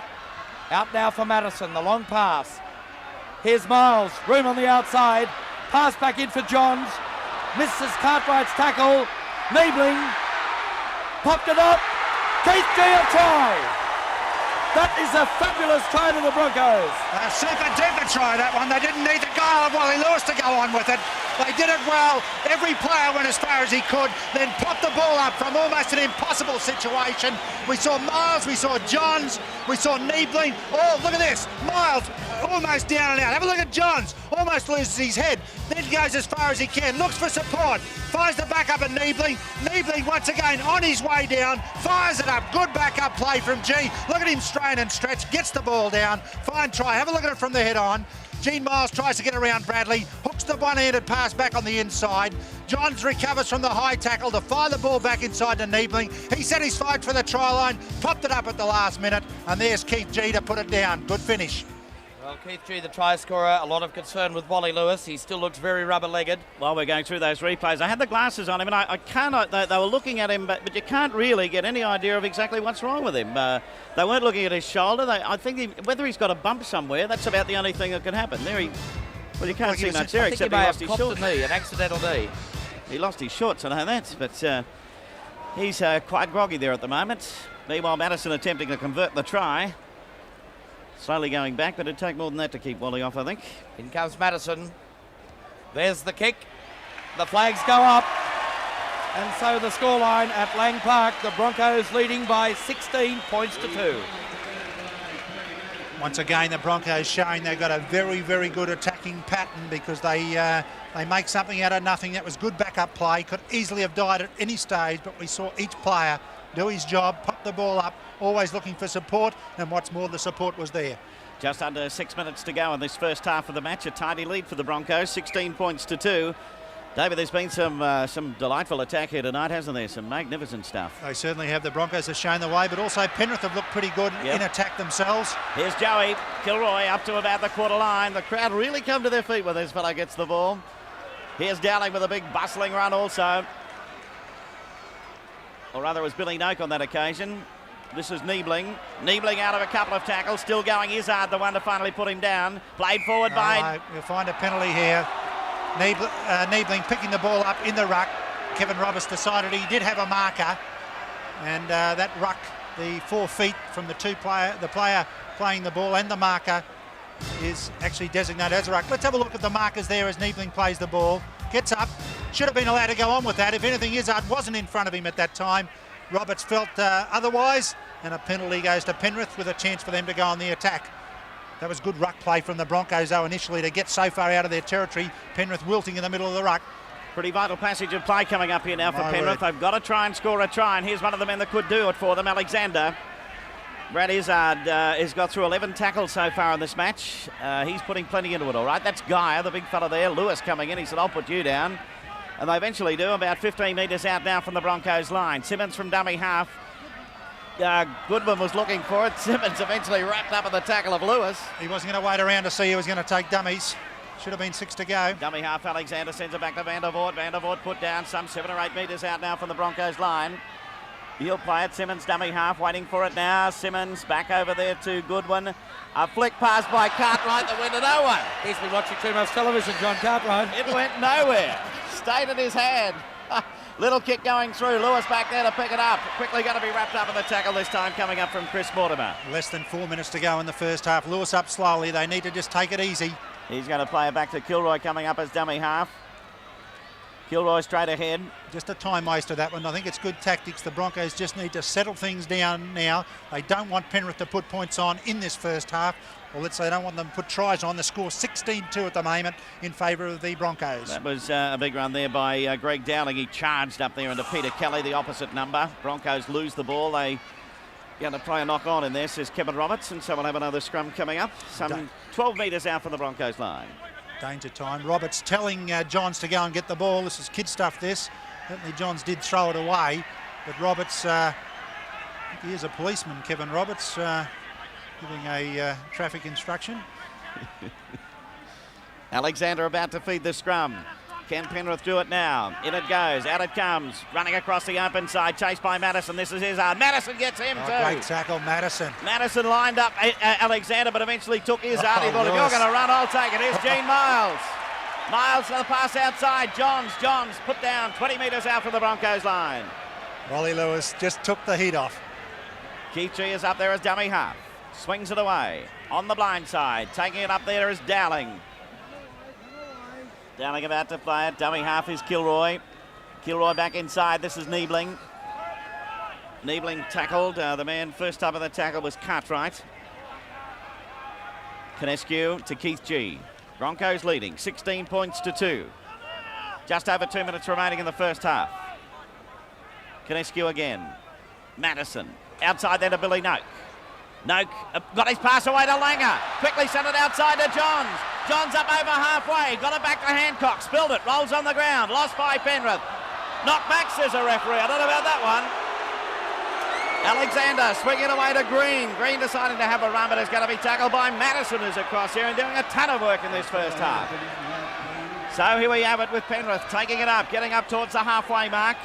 Speaker 2: Out now for Mattison. The long pass. Here's Miles. Room on the outside. Pass back in for Johns. Misses Cartwright's tackle. Niebling popped it up.
Speaker 5: Keith G a try. That is a fabulous try to the Broncos.
Speaker 4: A super duper try, that one. They didn't need the guy of Wally Lewis to go on with it. They did it well. Every player went as far as he could, then popped the ball up from almost an impossible situation. We saw Miles, we saw Johns, we saw Niebling. Oh, look at this. Miles almost down and out. Have a look at Johns. Almost loses his head. Then goes as far as he can. Looks for support. Finds the backup at Niebling. Niebling once again on his way down. Fires it up. Good backup play from G. Look at him strain and stretch. Gets the ball down. Fine try. Have a look at it from the head on. Gene Miles tries to get around Bradley, hooks the one-handed pass back on the inside. Johns recovers from the high tackle to fire the ball back inside to Niebling. He satisfied for the try line, popped it up at the last minute, and there's Keith G to put it down. Good finish.
Speaker 2: Well, Keith G, the try scorer, a lot of concern with Wally Lewis. He still looks very rubber-legged.
Speaker 1: While we're going through those replays, I had the glasses on him, and I cannot. They were looking at him, but you can't really get any idea of exactly what's wrong with him. They weren't looking at his shoulder. I think whether he's got a bump somewhere, that's about the only thing that could happen. Well, you can't see much there, except he lost his shorts.
Speaker 2: An accidental knee.
Speaker 1: He lost his shorts, I know that, but he's quite groggy there at the moment. Meanwhile, Madison attempting to convert the try. Slowly going back, but it'd take more than that to keep Wally off, I think.
Speaker 2: In comes Madison. There's the kick. The flags go up. And so the scoreline at Lang Park, the Broncos leading by 16 points to 2.
Speaker 3: Once again, the Broncos showing they've got a very, very good attacking pattern because they make something out of nothing. That was good backup play. Could easily have died at any stage, but we saw each player do his job, pop the ball up, always looking for support, and what's more, the support was there.
Speaker 1: Just under 6 minutes to go in this first half of the match. A tidy lead for the Broncos, 16 points to 2. David, there's been some delightful attack here tonight, hasn't there? Some magnificent stuff.
Speaker 3: They certainly have. The Broncos have shown the way, but also Penrith have looked pretty good in attack themselves.
Speaker 1: Here's Joey Kilroy up to about the quarter line. The crowd really come to their feet when this fellow gets the ball. Here's Dowling with a big bustling run also. Or rather, it was Billy Noak on that occasion. This is Niebling. Niebling out of a couple of tackles. Still going. Izzard, the one to finally put him down. Played forward by...
Speaker 3: You'll find a penalty here. Niebling picking the ball up in the ruck. Kevin Roberts decided he did have a marker. And that ruck, the 4 feet from the player playing the ball and the marker is actually designated as a ruck. Let's have a look at the markers there as Niebling plays the ball. Gets up. Should have been allowed to go on with that. If anything, Izzard wasn't in front of him at that time. Roberts felt otherwise, and a penalty goes to Penrith with a chance for them to go on the attack. That was good ruck play from the Broncos, though, initially to get so far out of their territory. Penrith wilting in the middle of the ruck.
Speaker 1: Pretty vital passage of play coming up here now for Penrith. They've got to try and score a try, and here's one of the men that could do it for them, Alexander. Brad Izzard has got through 11 tackles so far in this match. He's putting plenty into it, all right. That's Geyer, the big fella there. Lewis coming in. He said, I'll put you down. And they eventually do, about 15 metres out now from the Broncos line. Simmons from dummy half. Goodman was looking for it. Simmons eventually wrapped up in the tackle of Lewis.
Speaker 3: He wasn't going to wait around to see who was going to take dummies. Should have been 6 to go.
Speaker 1: Dummy half Alexander sends it back to Van der Voort. Van der Voort put down some 7 or 8 metres out now from the Broncos line. He'll play it. Simmons dummy half waiting for it now. Simmons back over there to Goodwin. A flick pass by Cartwright that went to no one.
Speaker 5: He's been watching too much television, John Cartwright.
Speaker 1: It went nowhere. Stayed in his hand. Little kick going through. Lewis back there to pick it up. Quickly going to be wrapped up in the tackle this time coming up from Chris Mortimer.
Speaker 3: Less than 4 minutes to go in the first half. Lewis up slowly. They need to just take it easy.
Speaker 1: He's going to play it back to Kilroy coming up as dummy half. Kilroy straight ahead.
Speaker 3: Just a time waster, that one. I think it's good tactics. The Broncos just need to settle things down now. They don't want Penrith to put points on in this first half. Or let's say they don't want them to put tries on. The score 16-2 at the moment in favour of the Broncos.
Speaker 1: That was a big run there by Greg Dowling. He charged up there into Peter Kelly, the opposite number. Broncos lose the ball. They going to play a knock on in there, says Kevin Roberts. And so we'll have another scrum coming up. Some 12 metres out from the Broncos line.
Speaker 3: Danger time. Roberts telling Johns to go and get the ball. This is kid stuff, this. Certainly Johns did throw it away. But Roberts, he is a policeman, Kevin Roberts, giving a traffic instruction.
Speaker 1: Alexander about to feed the scrum. Can Penrith do it now? In it goes, out it comes, running across the open side, chased by Madison. This is Izzard. Madison gets him too.
Speaker 3: Great tackle, Madison.
Speaker 1: Madison lined up Alexander, but eventually took Izzard. He thought, if you're going to run, I'll take it. Here's Gene Miles. Miles to the pass outside. Johns put down 20 metres out from the Broncos line.
Speaker 3: Wally Lewis just took the heat off.
Speaker 1: Keith G is up there as dummy half. Swings it away. On the blind side. Taking it up there is Dowling. Dowling about to play it. Dummy half is Kilroy. Kilroy back inside. This is Niebling. Niebling tackled. The man first up in the tackle was Cartwright. Canescu to Keith G. Broncos leading 16 points to 2. Just over 2 minutes remaining in the first half. Canescu again. Madison. Outside there to Billy Noak. Noak got his pass away to Langer. Quickly sent it outside to Johns. Johns up over halfway. Got it back to Hancock. Spilled it. Rolls on the ground. Lost by Penrith. Knocked back, says a referee. I don't know about that one. Alexander swinging away to Green. Green deciding to have a run, but it's going to be tackled by Madison, who's across here and doing a ton of work in this first half. So here we have it with Penrith taking it up, getting up towards the halfway mark.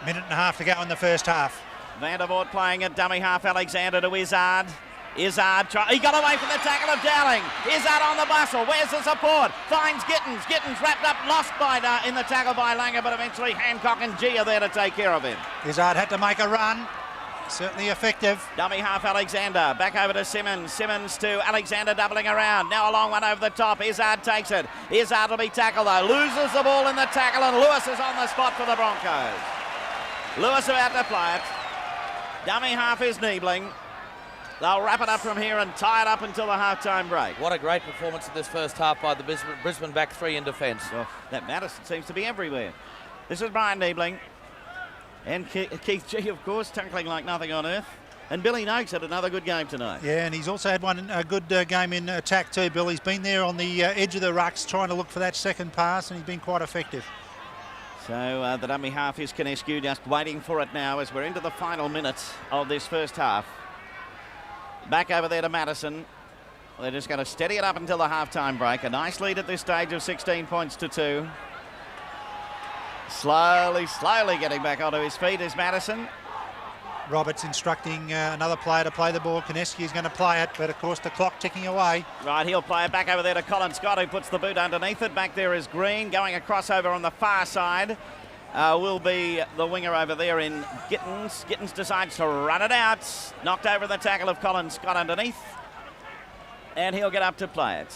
Speaker 3: Minute and a half to go in the first half.
Speaker 1: Vandervoort playing at dummy half. Alexander to Izzard. Izzard, he got away from the tackle of Dowling. Izzard on the bustle. Where's the support? Finds Gittins. Gittins wrapped up, lost by in the tackle by Langer, but eventually Hancock and G are there to take care of him.
Speaker 3: Izzard had to make a run. Certainly effective.
Speaker 1: Dummy half Alexander. Back over to Simmons. Simmons to Alexander doubling around. Now a long one over the top. Izzard takes it. Izzard will be tackled though. Loses the ball in the tackle and Lewis is on the spot for the Broncos. Lewis about to play it. Dummy half is Niebling. They'll wrap it up from here and tie it up until the halftime break.
Speaker 2: What a great performance in this first half by the Brisbane back three in defence.
Speaker 1: Well, that Madison seems to be everywhere. This is Brian Niebling. And Keith G, of course, tackling like nothing on earth. And Billy Noakes had another good game tonight.
Speaker 3: Yeah, and he's also had a good game in attack too, Bill. He's been there on the edge of the rucks trying to look for that second pass, and he's been quite effective.
Speaker 1: So the dummy half is Canescu, just waiting for it now as we're into the final minutes of this first half. Back over there to Madison. They're just going to steady it up until the halftime break. A nice lead at this stage of 16 points to 2. Slowly getting back onto his feet is Madison.
Speaker 3: Roberts instructing another player to play the ball. Canescu is going to play it, but of course the clock ticking away.
Speaker 1: Right, he'll play it back over there to Colin Scott, who puts the boot underneath it. Back there is Green, going across over on the far side. Will be the winger over there in Gittins. Gittins decides to run it out. Knocked over the tackle of Colin Scott underneath. And he'll get up to play it.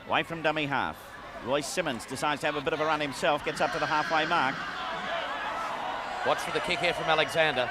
Speaker 1: Away from dummy half. Royce Simmons decides to have a bit of a run himself. Gets up to the halfway mark.
Speaker 2: Watch for the kick here from Alexander.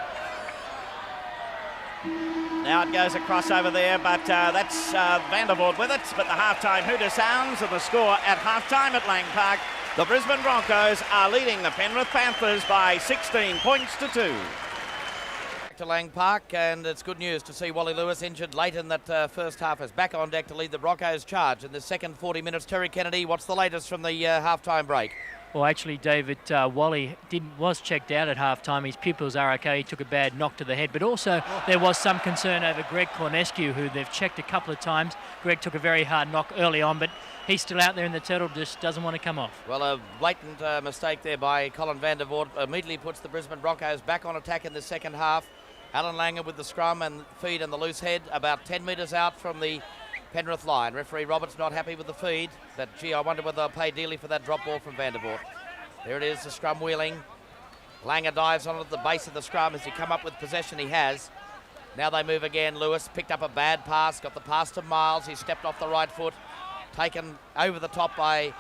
Speaker 1: Now it goes across over there, but that's Vandervoort with it. But the halftime hooter sounds, and the score at halftime at Lang Park. The Brisbane Broncos are leading the Penrith Panthers by 16 points to 2.
Speaker 2: Back to Lang Park, and it's good news to see Wally Lewis injured late in that first half is back on deck to lead the Broncos charge in the second 40 minutes. Terry Kennedy, what's the latest from the halftime break?
Speaker 6: Well, actually, David, Wally was checked out at halftime. His pupils are okay. He took a bad knock to the head. But also, there was some concern over Greg Cornescu, who they've checked a couple of times. Greg took a very hard knock early on, but he's still out there in the turtle, just doesn't want to come off.
Speaker 2: Well, a blatant mistake there by Colin Vandervoort immediately puts the Brisbane Broncos back on attack in the second half. Alan Langer with the scrum and feed and the loose head, about 10 metres out from the Penrith line. Referee Roberts not happy with the feed. I wonder whether they'll pay dearly for that drop ball from Vandervoort. There it is, the scrum wheeling. Langer dives on at the base of the scrum. As he come up with possession, he has. Now they move again. Lewis picked up a bad pass, got the pass to Miles. He stepped off the right foot, taken over the top by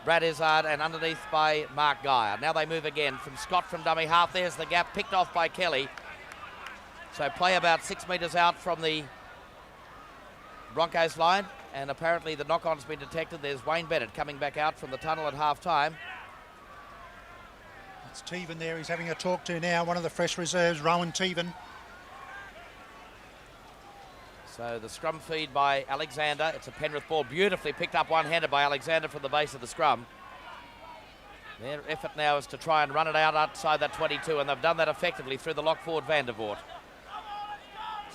Speaker 2: Brad Izzard and underneath by Mark Geyer. Now they move again from Scott from dummy half. There's the gap, picked off by Kelly. So play about 6 metres out from the Broncos line, and apparently the knock-on's been detected. There's Wayne Bennett coming back out from the tunnel at half-time.
Speaker 3: It's Teven there. He's having a talk to now. One of the fresh reserves, Rowan Teven.
Speaker 2: So the scrum feed by Alexander. It's a Penrith ball, beautifully picked up one-handed by Alexander from the base of the scrum. Their effort now is to try and run it out outside that 22, and they've done that effectively through the lock forward Vandervoort.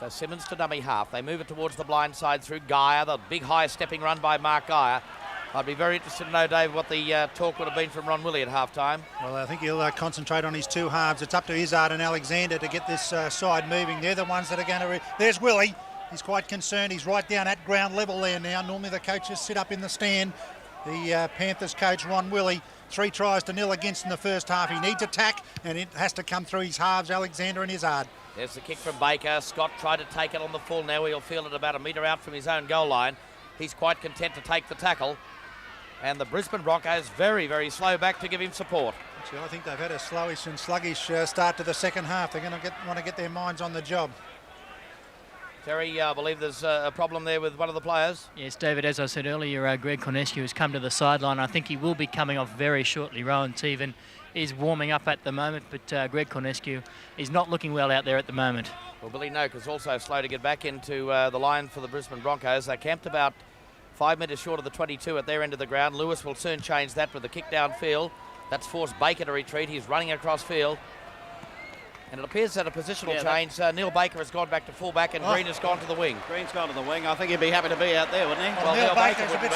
Speaker 2: So Simmons to dummy half. They move it towards the blind side through Geyer. The big high stepping run by Mark Geyer. I'd be very interested to know, Dave, what the talk would have been from Ron Willey at half-time.
Speaker 3: Well, I think he'll concentrate on his two halves. It's up to Izzard and Alexander to get this side moving. They're the ones that are going to... There's Willey. He's quite concerned. He's right down at ground level there now. Normally the coaches sit up in the stand. The Panthers coach, Ron Willey, 3 tries to 0 against in the first half. He needs attack, and it has to come through his halves, Alexander and Izzard.
Speaker 2: There's the kick from Baker. Scott tried to take it on the full. Now he'll field it about a metre out from his own goal line. He's quite content to take the tackle. And the Brisbane Broncos very, very slow back to give him support.
Speaker 3: Actually, I think they've had a slowish and sluggish start to the second half. They're going to want to get their minds on the job.
Speaker 2: Terry, I believe there's a problem there with one of the players.
Speaker 6: Yes, David, as I said earlier, Greg Cornescu has come to the sideline. I think he will be coming off very shortly. Rowan Teven is warming up at the moment, but Greg Cornescu is not looking well out there at the moment.
Speaker 2: Well, Billy Noak is also slow to get back into the line for the Brisbane Broncos. They camped about 5 metres short of the 22 at their end of the ground. Lewis will soon change that with a kick downfield. That's forced Baker to retreat. He's running across field. And it appears that a positional change. Neil Baker has gone back to fullback and Green has gone to the wing.
Speaker 1: Green's gone to the wing. I think he'd be happy to be out there, wouldn't he?
Speaker 4: Well, Neil Baker's a bit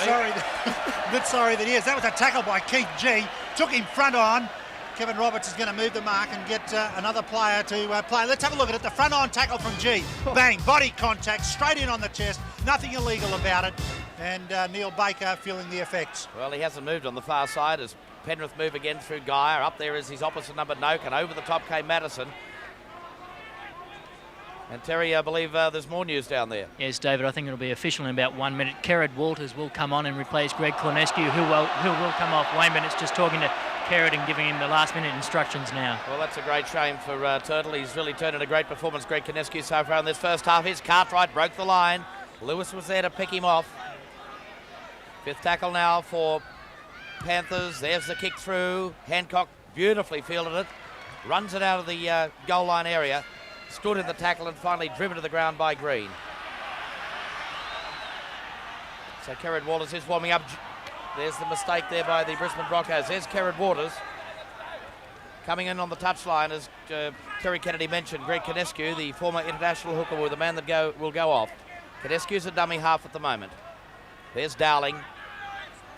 Speaker 4: sorry that he is. That was a tackle by Keith G. Took him front on. Kevin Roberts is going to move the mark and get another player to play. Let's have a look at it. The front on tackle from G. Bang, body contact, straight in on the chest. Nothing illegal about it. And Neil Baker feeling the effects.
Speaker 2: Well, he hasn't moved on the far side as Penrith move again through Geyer. Up there is his opposite number, Noak, and over the top came Madison. And Terry, I believe there's more news down there.
Speaker 6: Yes, David, I think it'll be official in about 1 minute. Kerrod Walters will come on and replace Greg Cornescu, who will come off. Wayne Bennett's just talking to Kerrod and giving him the last minute instructions now.
Speaker 2: Well, that's a great shame for Turtle. He's really turned in a great performance, Greg Cornescu, so far in this first half. His Cartwright broke the line. Lewis was there to pick him off. Fifth tackle now for Panthers. There's the kick through. Hancock beautifully fielded it. Runs it out of the goal line area. Stood in the tackle and finally driven to the ground by Green. So Kerrod Waters is warming up. There's the mistake there by the Brisbane Broncos. There's Kerrod Waters. Coming in on the touchline, as Terry Kennedy mentioned, Greg Cornescu, the former international hooker, with the man that will go off. Cornescu's a dummy half at the moment. There's Dowling.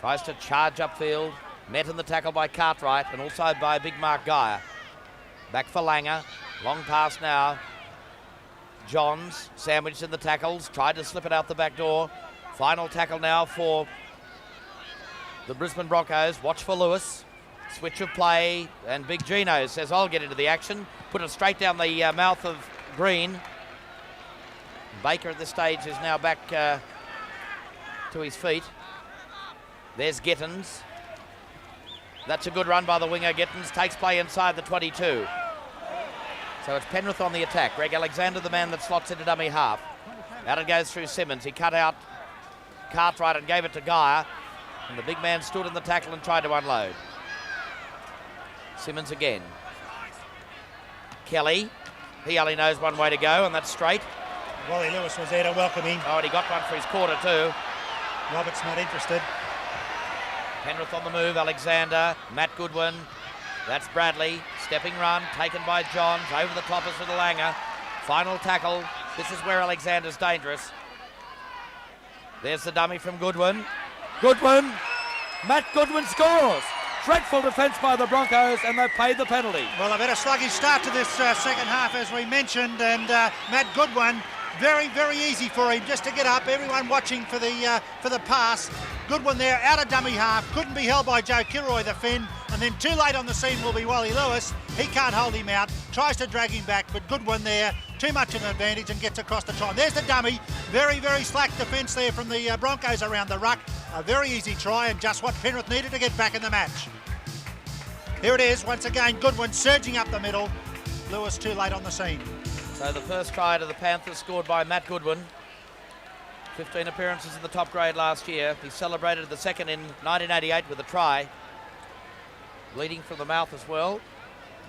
Speaker 2: Tries to charge upfield. Met in the tackle by Cartwright and also by big Mark Geyer. Back for Langer. Long pass now. Johns sandwiched in the tackles. Tried to slip it out the back door. Final tackle now for the Brisbane Broncos. Watch for Lewis. Switch of play. And Big Gino says, I'll get into the action. Put it straight down the mouth of Green. Baker at this stage is now back to his feet. There's Gittins. That's a good run by the winger. Gittins takes play inside the 22. So it's Penrith on the attack. Greg Alexander, the man that slots into dummy half. Out it goes through Simmons. He cut out Cartwright and gave it to Geyer. And the big man stood in the tackle and tried to unload. Simmons again. Kelly. He only knows one way to go, and that's straight.
Speaker 4: Wally Lewis was there to welcome him.
Speaker 2: Oh, and he got one for his quarter too.
Speaker 4: Roberts not interested.
Speaker 2: Penrith on the move. Alexander. Matt Goodwin. That's Bradley. Stepping run. Taken by Johns. Over the top is for the Langer. Final tackle. This is where Alexander's dangerous. There's the dummy from Goodwin.
Speaker 5: Goodwin. Matt Goodwin scores. Dreadful defence by the Broncos, and they've paid the penalty.
Speaker 4: Well, they've had a sluggish start to this second half, as we mentioned, and Matt Goodwin, very, very easy for him just to get up. Everyone watching for the pass. Goodwin there, out of dummy half, couldn't be held by Joe Kilroy, the Finn, and then too late on the scene will be Wally Lewis. He can't hold him out, tries to drag him back, but Goodwin there, too much of an advantage and gets across the try. There's the dummy, very, very slack defence there from the Broncos around the ruck. A very easy try and just what Penrith needed to get back in the match. Here it is, once again, Goodwin surging up the middle. Lewis too late on the scene.
Speaker 2: So the first try to the Panthers scored by Matt Goodwin. 15 appearances in the top grade last year. He celebrated the second in 1988 with a try. Bleeding from the mouth as well.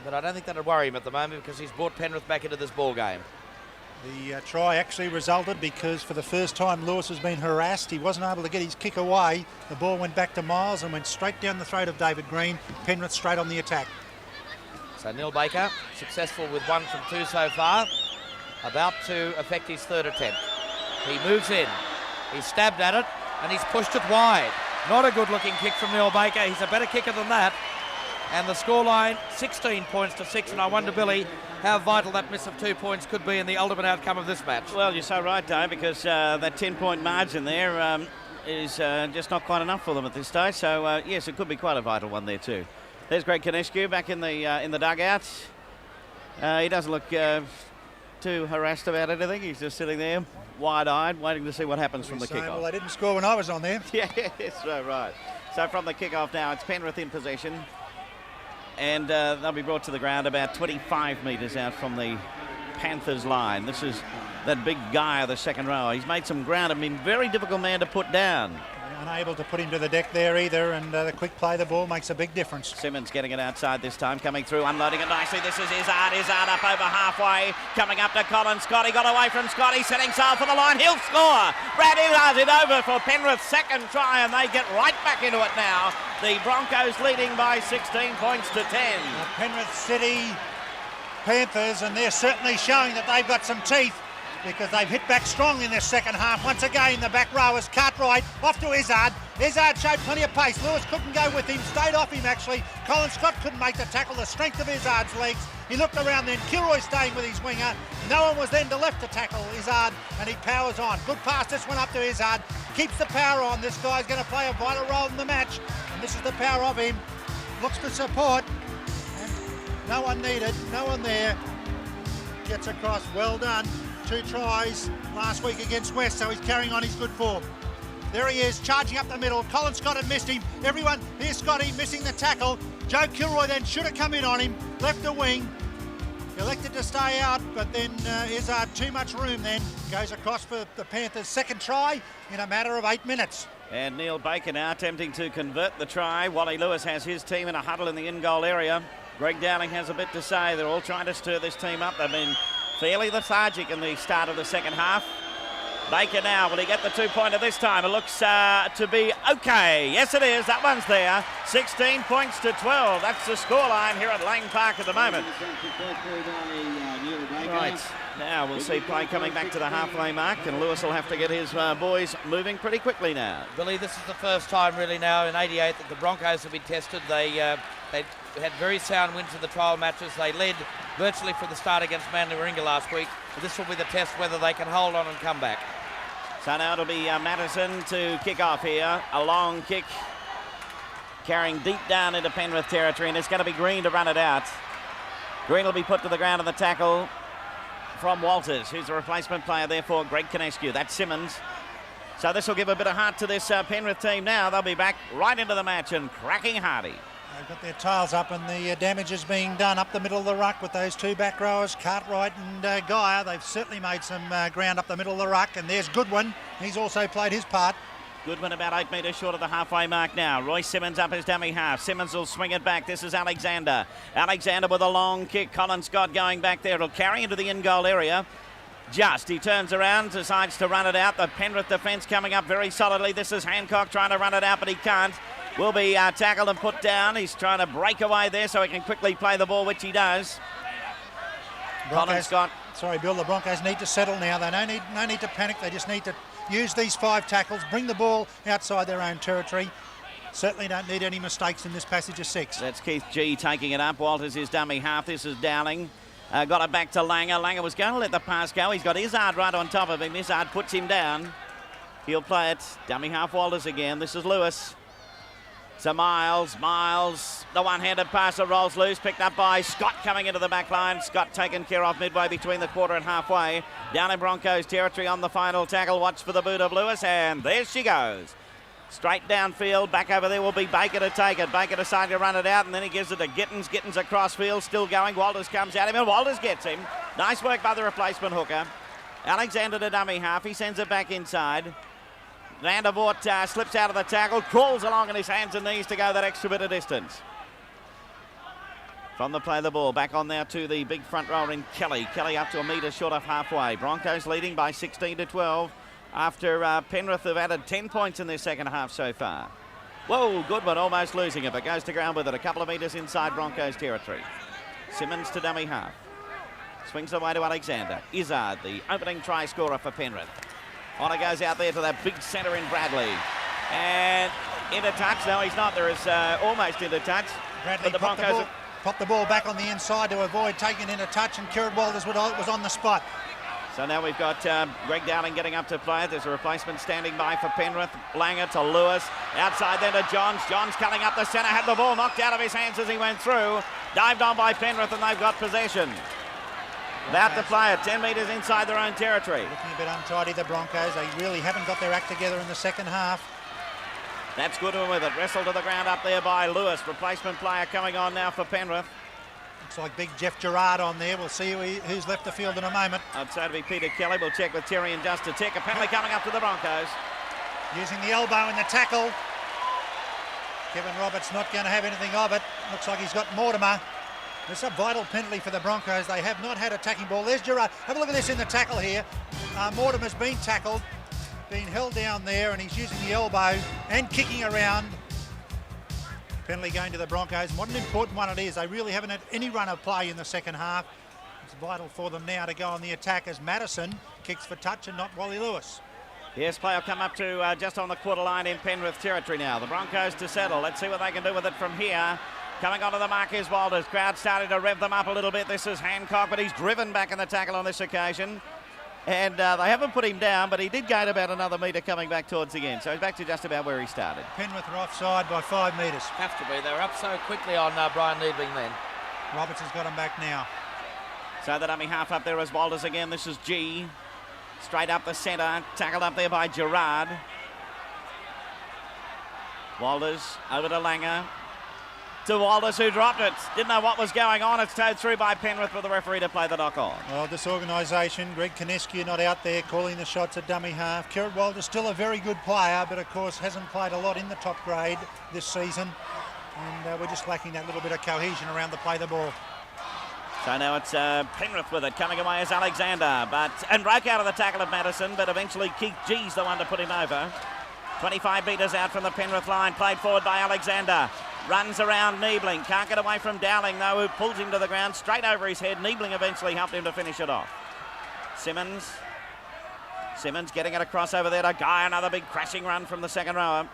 Speaker 2: But I don't think that'll worry him at the moment because he's brought Penrith back into this ball game.
Speaker 3: The try actually resulted because for the first time Lewis has been harassed. He wasn't able to get his kick away. The ball went back to Miles and went straight down the throat of David Green. Penrith straight on the attack.
Speaker 2: So Neil Baker, successful with 1 from 2 so far. About to effect his third attempt. He moves in. He's stabbed at it and he's pushed it wide. Not a good looking kick from Neil Baker. He's a better kicker than that. And the scoreline, 16 points to 6. And I wonder, Billy, how vital that miss of 2 points could be in the ultimate outcome of this match.
Speaker 1: Well, you're so right, Dave, because that 10-point margin there is just not quite enough for them at this stage. So, yes, it could be quite a vital one there too. There's Greg Cornescu back in the dugout. He doesn't look too harassed about anything. He's just sitting there, wide-eyed, waiting to see what happens from the kickoff.
Speaker 3: Well, they didn't score when I was on there.
Speaker 1: Yeah, so right. So from the kickoff now, it's Penrith in possession. And they'll be brought to the ground about 25 metres out from the Panthers line. This is that big guy of the second row. He's made some ground. I mean, very difficult man to put down.
Speaker 3: Unable to put him to the deck there either, and the quick play the ball makes a big difference.
Speaker 1: Simmons getting it outside this time, coming through, unloading it nicely. This is Izzard. Izzard up over halfway, coming up to Colin Scott. He got away from Scotty, setting sail for the line. He'll score. Brad Izzard's it over for Penrith's second try, and they get right back into it now. The Broncos leading by 16 points to 10.
Speaker 3: The Penrith City Panthers, and they're certainly showing that they've got some teeth, because they've hit back strongly in their second half. Once again, the back row is Cartwright off to Izzard. Izzard showed plenty of pace. Lewis couldn't go with him, stayed off him actually. Colin Scott couldn't make the tackle, the strength of Izzard's legs. He looked around then, Kilroy staying with his winger. No one was then to left to tackle Izzard, and he powers on. Good pass, this one up to Izzard. Keeps the power on. This guy's going to play a vital role in the match, and this is the power of him. Looks for support, and no one needed, no one there. Gets across, well done. 2 tries last week against West, so he's carrying on his good form. There he is, charging up the middle. Colin Scott had missed him. Everyone, here's Scotty missing the tackle. Joe Kilroy then should have come in on him, left the wing. Elected to stay out, but then Izzard, too much room then. Goes across for the Panthers' second try in a matter of 8 minutes.
Speaker 1: And Neil Baker now attempting to convert the try. Wally Lewis has his team in a huddle in the in-goal area. Greg Dowling has a bit to say. They're all trying to stir this team up. They've been fairly lethargic in the start of the second half. Baker now, will he get the 2-pointer this time? It looks to be okay. Yes, it is. That one's there. 16 points to 12. That's the scoreline here at Lang Park at the moment. Right, now we'll see play coming back to the halfway mark, and Lewis will have to get his boys moving pretty quickly now.
Speaker 2: Billy, this is the first time really now in 88 that the Broncos have been tested. They had very sound wins in the trial matches. They led virtually from the start against Manly Warringah last week. But this will be the test whether they can hold on and come back.
Speaker 1: So now it'll be Madison to kick off here. A long kick carrying deep down into Penrith territory, and it's going to be Green to run it out. Green will be put to the ground on the tackle from Walters, who's a replacement player there for Greg Conescu. That's Simmons. So this will give a bit of heart to this Penrith team now. They'll be back right into the match and cracking hardy.
Speaker 3: They've got their tails up, and the damage is being done up the middle of the ruck with those 2 back rowers, Cartwright and Geyer. They've certainly made some ground up the middle of the ruck, and there's Goodwin. He's also played his part.
Speaker 1: Goodwin about 8 metres short of the halfway mark now. Royce Simmons up his dummy half. Simmons will swing it back. This is Alexander. Alexander with a long kick. Colin Scott going back there. It'll carry into the in-goal area. He turns around, decides to run it out. The Penrith defence coming up very solidly. This is Hancock trying to run it out, but he can't. Will be tackled and put down. He's trying to break away there so he can quickly play the ball, which he does. Colin Scott.
Speaker 3: Sorry, Bill, the Broncos need to settle now. They no need to panic. They just need to use these 5 tackles, bring the ball outside their own territory. Certainly don't need any mistakes in this passage of 6.
Speaker 1: That's Keith G taking it up. Walters is dummy half. This is Dowling. Got it back to Langer. Langer was going to let the pass go. He's got Izzard right on top of him. Izzard puts him down. He'll play it. Dummy half Walters again. This is Lewis. So Miles, the one-handed passer rolls loose, picked up by Scott coming into the back line. Scott taken care of midway between the quarter and halfway. Down in Broncos territory on the final tackle. Watch for the boot of Lewis, and there she goes. Straight downfield, back over there will be Baker to take it. Baker deciding to run it out, and then he gives it to Gittins. Gittins across field, still going. Walters comes at him, and Walters gets him. Nice work by the replacement hooker. Alexander to dummy half. He sends it back inside. Van der Voort slips out of the tackle, crawls along on his hands and knees to go that extra bit of distance. From the play the ball, back on now to the big front rower in Kelly. Kelly up to a metre short of halfway. Broncos leading by 16 to 12 after Penrith have added 10 points in their second half so far. Whoa, Goodwin almost losing it, but goes to ground with it a couple of metres inside Broncos territory. Simmons to dummy half. Swings away to Alexander. Izzard, the opening try scorer for Penrith. On it goes out there to that big centre in Bradley. And into touch. No, he's not. There is almost into touch.
Speaker 3: Bradley
Speaker 1: but the Broncos
Speaker 3: popped the ball back on the inside to avoid taking into touch, and Kieran Walters was on the spot.
Speaker 1: So now we've got Greg Dowling getting up to play. There's a replacement standing by for Penrith. Langer to Lewis. Outside then to Johns. Johns cutting up the centre. Had the ball knocked out of his hands as he went through. Dived on by Penrith, and they've got possession. About to play it, 10 metres inside their own territory.
Speaker 3: Looking a bit untidy, the Broncos. They really haven't got their act together in the second half.
Speaker 1: That's Goodwin with it. Wrestled to the ground up there by Lewis. Replacement player coming on now for Penrith.
Speaker 3: Looks like big Jeff Gerard on there. We'll see who's left the field in a moment.
Speaker 1: I'd say to be Peter Kelly. We'll check with Terry in just a tick. A penalty coming up to the Broncos.
Speaker 3: Using the elbow in the tackle. Kevin Roberts not going to have anything of it. Looks like he's got Mortimer. It's a vital penalty for the Broncos. They have not had attacking ball. There's Gerard. Have a look at this in the tackle here. Mortimer's been tackled, been held down there, and he's using the elbow and kicking around. Penalty going to the Broncos. And what an important one it is. They really haven't had any run of play in the second half. It's vital for them now to go on the attack as Madison kicks for touch and not Wally Lewis.
Speaker 1: Yes, play will come up to just on the quarter line in Penrith territory now. The Broncos to settle. Let's see what they can do with it from here. Coming onto the mark is Walters. Crowd starting to rev them up a little bit. This is Hancock, but he's driven back in the tackle on this occasion. And they haven't put him down, but he did gain about another metre coming back towards the end. So he's back to just about where he started.
Speaker 3: Penrith are offside by 5 metres.
Speaker 2: Have to be. They were up so quickly on Brian Needling then.
Speaker 3: Roberts has got him back now.
Speaker 1: So the dummy half up there is Walters again. This is G. Straight up the centre. Tackled up there by Gerard. Walters over to Langer. To Walters, who dropped it. Didn't know what was going on. It's towed through by Penrith for the referee to play the knock on.
Speaker 3: Well, disorganisation. Greg Konescu not out there calling the shots at dummy half. Kerrod Walters still a very good player, but of course hasn't played a lot in the top grade this season. And we're just lacking that little bit of cohesion around the play the ball.
Speaker 1: So now it's Penrith with it. Coming away is Alexander. And broke out of the tackle of Madison, but eventually Keith G's the one to put him over. 25 metres out from the Penrith line. Played forward by Alexander. Runs around Niebling. Can't get away from Dowling, though, who pulls him to the ground straight over his head. Niebling eventually helped him to finish it off. Simmons getting it across over there to Guy. Another big crashing run from the second rower.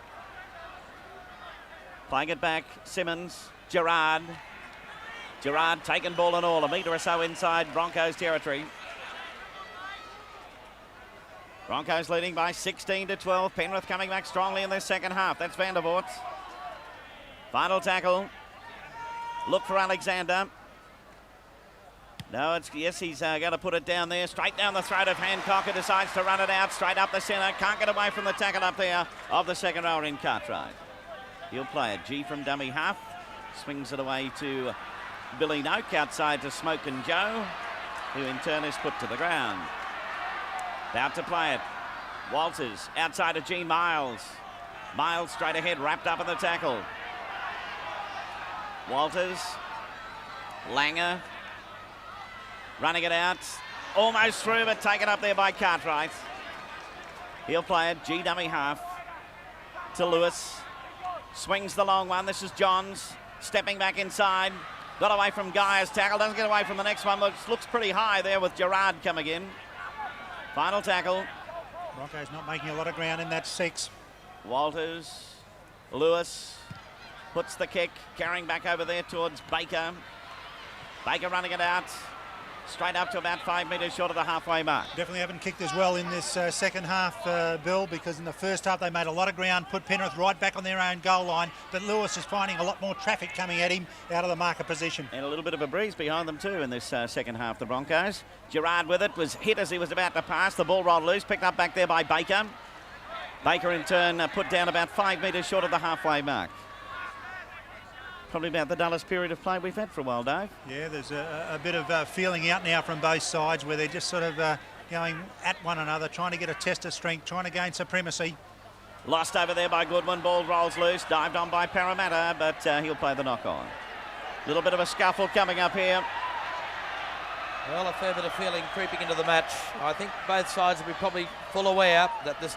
Speaker 1: Playing it back. Simmons. Gerard taking ball and all. A metre or so inside Broncos territory. Broncos leading by 16-12. Penrith coming back strongly in their second half. That's Vandervoort. Final tackle. Look for Alexander. No, he's going to put it down there. Straight down the throat of Hancock, who decides to run it out. Straight up the centre. Can't get away from the tackle up there of the second rower in Cartwright. He'll play it. G from dummy half. Swings it away to Billy Noak outside to Smoke and Joe, who in turn is put to the ground. About to play it. Walters outside to Gene Miles. Miles straight ahead, wrapped up in the tackle. Walters. Langer. Running it out. Almost through, but taken up there by Cartwright. He'll play it. G dummy half to Lewis. Swings the long one. This is Johns. Stepping back inside. Got away from Guy's tackle. Doesn't get away from the next one. Looks pretty high there with Gerard coming in. Final tackle.
Speaker 3: Broncos not making a lot of ground in that 6.
Speaker 1: Walters. Lewis. Puts the kick. Carrying back over there towards Baker. Baker running it out. Straight up to about 5 metres short of the halfway mark.
Speaker 3: Definitely haven't kicked as well in this second half, Bill, because in the first half they made a lot of ground, put Penrith right back on their own goal line, but Lewis is finding a lot more traffic coming at him out of the marker position.
Speaker 1: And a little bit of a breeze behind them too in this second half, the Broncos. Gerard with it, was hit as he was about to pass. The ball rolled loose, picked up back there by Baker. Baker in turn put down about 5 metres short of the halfway mark. Probably about the dullest period of play we've had for a while, Dave.
Speaker 3: Yeah, there's a bit of feeling out now from both sides where they're just sort of going at one another, trying to get a test of strength, trying to gain supremacy.
Speaker 1: Lost over there by Goodwin. Ball rolls loose, dived on by Parramatta, but he'll play the knock on. Little bit of a scuffle coming up here.
Speaker 2: Well, a fair bit of feeling creeping into the match. I think both sides will be probably full aware that this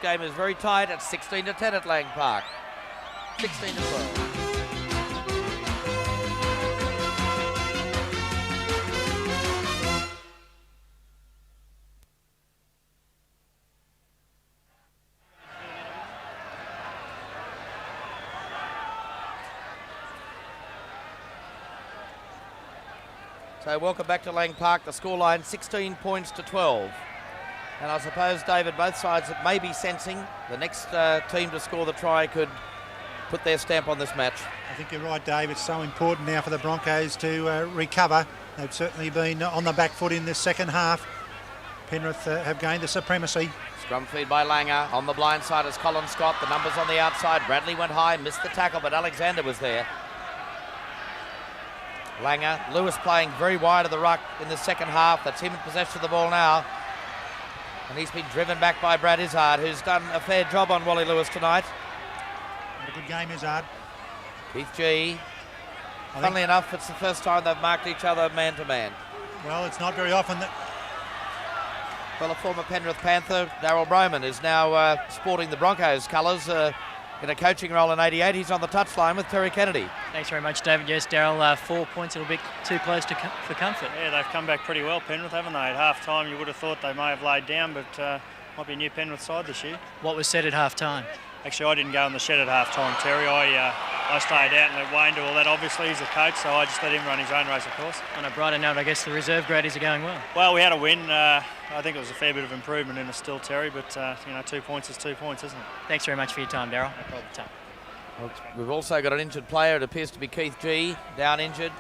Speaker 2: game is very tight at 16-10 at Lang Park. 16-12. So welcome back to Lang Park. The scoreline 16 points to 12. And I suppose, David, both sides may be sensing the next team to score the try could put their stamp on this match.
Speaker 3: I think you're right, Dave. It's so important now for the Broncos to recover They've certainly been on the back foot in this second half. Penrith have gained the supremacy.
Speaker 2: Scrum feed by Langer. On the blind side is Colin Scott. The numbers on the outside. Bradley went high, missed the tackle, but Alexander was there. Langer, Lewis playing very wide of the ruck in the second half. That's him in possession of the ball now. And he's been driven back by Brad Izzard, who's done a fair job on Wally Lewis tonight.
Speaker 3: What a good game, Izzard.
Speaker 2: Keith G. Funnily enough, it's the first time they've marked each other man to man.
Speaker 3: Well, it's not very often that...
Speaker 2: Well, a former Penrith Panther, Darryl Broman, is now sporting the Broncos colours in a coaching role in 88. He's on the touchline with Terry Kennedy.
Speaker 6: Thanks very much, David. Yes, Darryl, 4 points, a little bit too close for comfort.
Speaker 7: Yeah, they've come back pretty well, Penrith, haven't they? At half-time, you would have thought they may have laid down, but might be a new Penrith side this year.
Speaker 6: What was said at half-time?
Speaker 7: Actually, I didn't go in the shed at half-time, Terry. I stayed out and let Wayne do all that. Obviously, he's a coach, so I just let him run his own race, of course.
Speaker 6: On a brighter note, I guess the reserve gradies are going well.
Speaker 7: Well, we had a win. I think it was a fair bit of improvement in a still, Terry, but, 2 points is 2 points, isn't it?
Speaker 6: Thanks very much for your time, Darryl. No problem, Tom.
Speaker 2: Well, we've also got an injured player. It appears to be Keith G, down injured.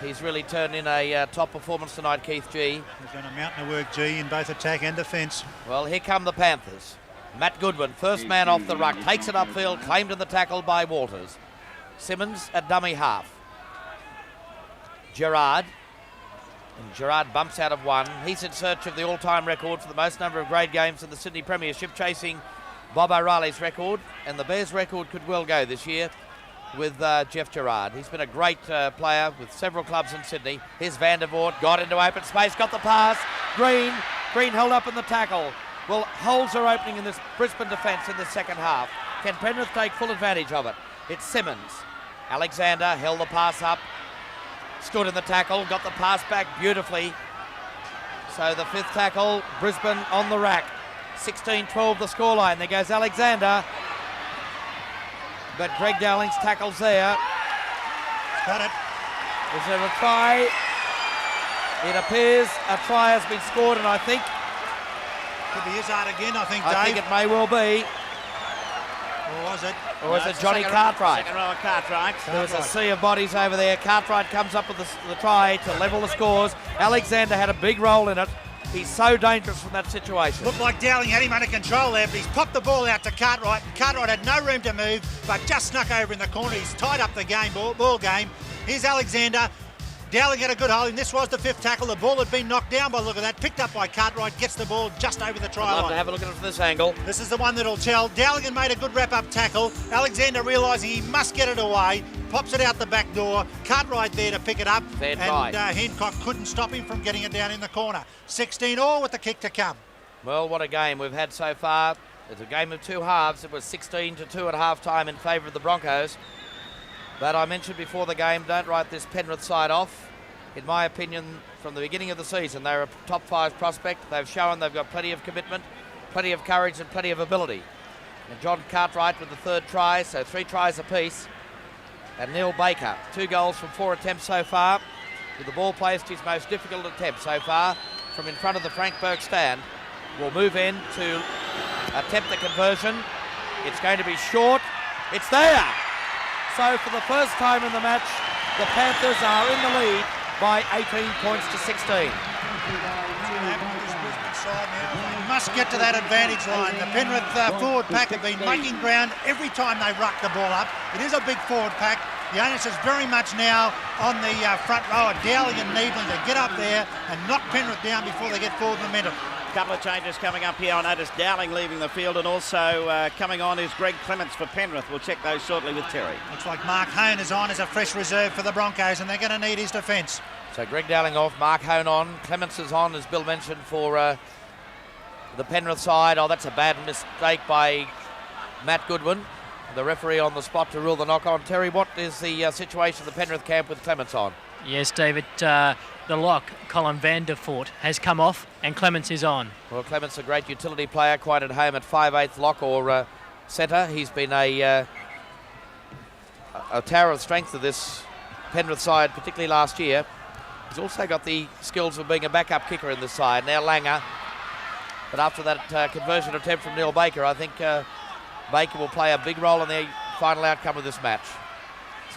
Speaker 2: He's really turned in a top performance tonight, Keith G.
Speaker 3: He's done a mountain of work, G, in both attack and defence.
Speaker 2: Well, here come the Panthers. Matt Goodwin, first man off the ruck, takes it upfield, claimed in the tackle by Walters. Simmons at dummy half. Gerard. And Gerard bumps out of one. He's in search of the all-time record for the most number of grade games in the Sydney Premiership, chasing Bob O'Reilly's record, and the Bears' record could well go this year with Jeff Gerard. He's been a great player with several clubs in Sydney. Here's Van der Voort, got into open space, got the pass. Green held up in the tackle. Well, holes are opening in this Brisbane defence in the second half. Can Penrith take full advantage of it? It's Simmons. Alexander held the pass up, stood in the tackle, got the pass back beautifully. So the fifth tackle, Brisbane on the rack. 16-12 the scoreline. There goes Alexander. But Greg Dowling's tackle's there.
Speaker 3: Got it.
Speaker 2: Is there a try? It appears a try has been scored, and I think...
Speaker 3: Could be Izzard again, I think, Dave.
Speaker 2: I think it may well be.
Speaker 3: Or was it?
Speaker 2: Or was it Johnny Cartwright?
Speaker 1: Second row of Cartwright.
Speaker 2: There was a sea of bodies over there. Cartwright comes up with the try to level the scores. Alexander had a big role in it. He's so dangerous from that situation.
Speaker 4: Looked like Dowling had him under control there, but he's popped the ball out to Cartwright. Cartwright had no room to move, but just snuck over in the corner. He's tied up the game, ball game. Here's Alexander. Dowling had a good hold, and this was the fifth tackle. The ball had been knocked down by the look of that. Picked up by Cartwright, gets the ball just over the try line.
Speaker 2: I'd love to have a look at it from this angle.
Speaker 4: This is the one that'll tell. Dowling had made a good wrap-up tackle. Alexander realising he must get it away. Pops it out the back door. Cartwright there to pick it up.
Speaker 2: Fair try.
Speaker 4: And Hancock couldn't stop him from getting it down in the corner. 16-all with the kick to come.
Speaker 2: Well, what a game we've had so far. It's a game of two halves. It was 16-2 at half-time in favour of the Broncos. But I mentioned before the game, don't write this Penrith side off. In my opinion, from the beginning of the season, they're a top 5 prospect. They've shown they've got plenty of commitment, plenty of courage and plenty of ability. And John Cartwright with the third try, so 3 tries apiece. And Neil Baker, 2 goals from 4 attempts so far, with the ball placed his most difficult attempt so far from in front of the Frank Burke stand. Will move in to attempt the conversion. It's going to be short. It's there. So for the first time in the match, the Panthers are in the lead by 18 points to 16.
Speaker 4: They must get to that advantage line. The Penrith forward pack have been making ground every time they ruck the ball up. It is a big forward pack. The onus is very much now on the front row of Dowling and Niebling to get up there and knock Penrith down before they get forward momentum.
Speaker 1: Couple of changes coming up here. I noticed Dowling leaving the field, and also coming on is Greg Clements for Penrith. We'll check those shortly with Terry.
Speaker 4: Looks like Mark Hone is on as a fresh reserve for the Broncos, and they're going to need his defence.
Speaker 2: So Greg Dowling off, Mark Hone on, Clements is on, as Bill mentioned, for the Penrith side. Oh, that's a bad mistake by Matt Goodwin, the referee on the spot to rule the knock on. Terry, what is the situation of the Penrith camp with Clements on?
Speaker 6: Yes, David, the lock, Colin Van der Voort, has come off and Clements is on.
Speaker 2: Well, Clements, a great utility player, quite at home at 5/8 lock or centre. He's been a tower of strength of this Penrith side, particularly last year. He's also got the skills of being a backup kicker in this side. Now Langer. But after that conversion attempt from Neil Baker, I think Baker will play a big role in the final outcome of this match.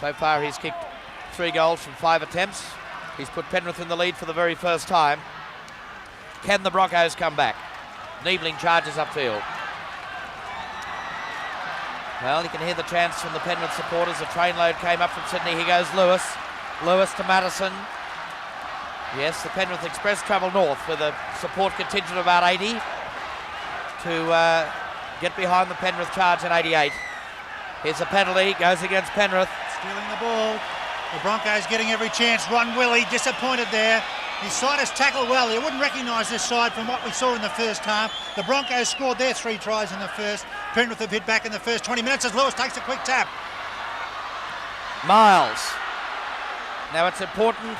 Speaker 2: So far he's kicked 3 goals from 5 attempts. He's put Penrith in the lead for the very first time. Can the Broncos come back? Niebling charges upfield. Well, you can hear the chants from the Penrith supporters. A trainload came up from Sydney. Here goes Lewis. Lewis to Madison. Yes, the Penrith Express travel north with a support contingent of about 80 to get behind the Penrith charge in 88. Here's a penalty, goes against Penrith.
Speaker 3: Stealing the ball. The Broncos getting every chance. Ron Willey disappointed there. His side has tackled well. You wouldn't recognise this side from what we saw in the first half. The Broncos scored their 3 tries in the first. Penrith have hit back in the first 20 minutes as Lewis takes a quick tap.
Speaker 2: Miles. Now it's important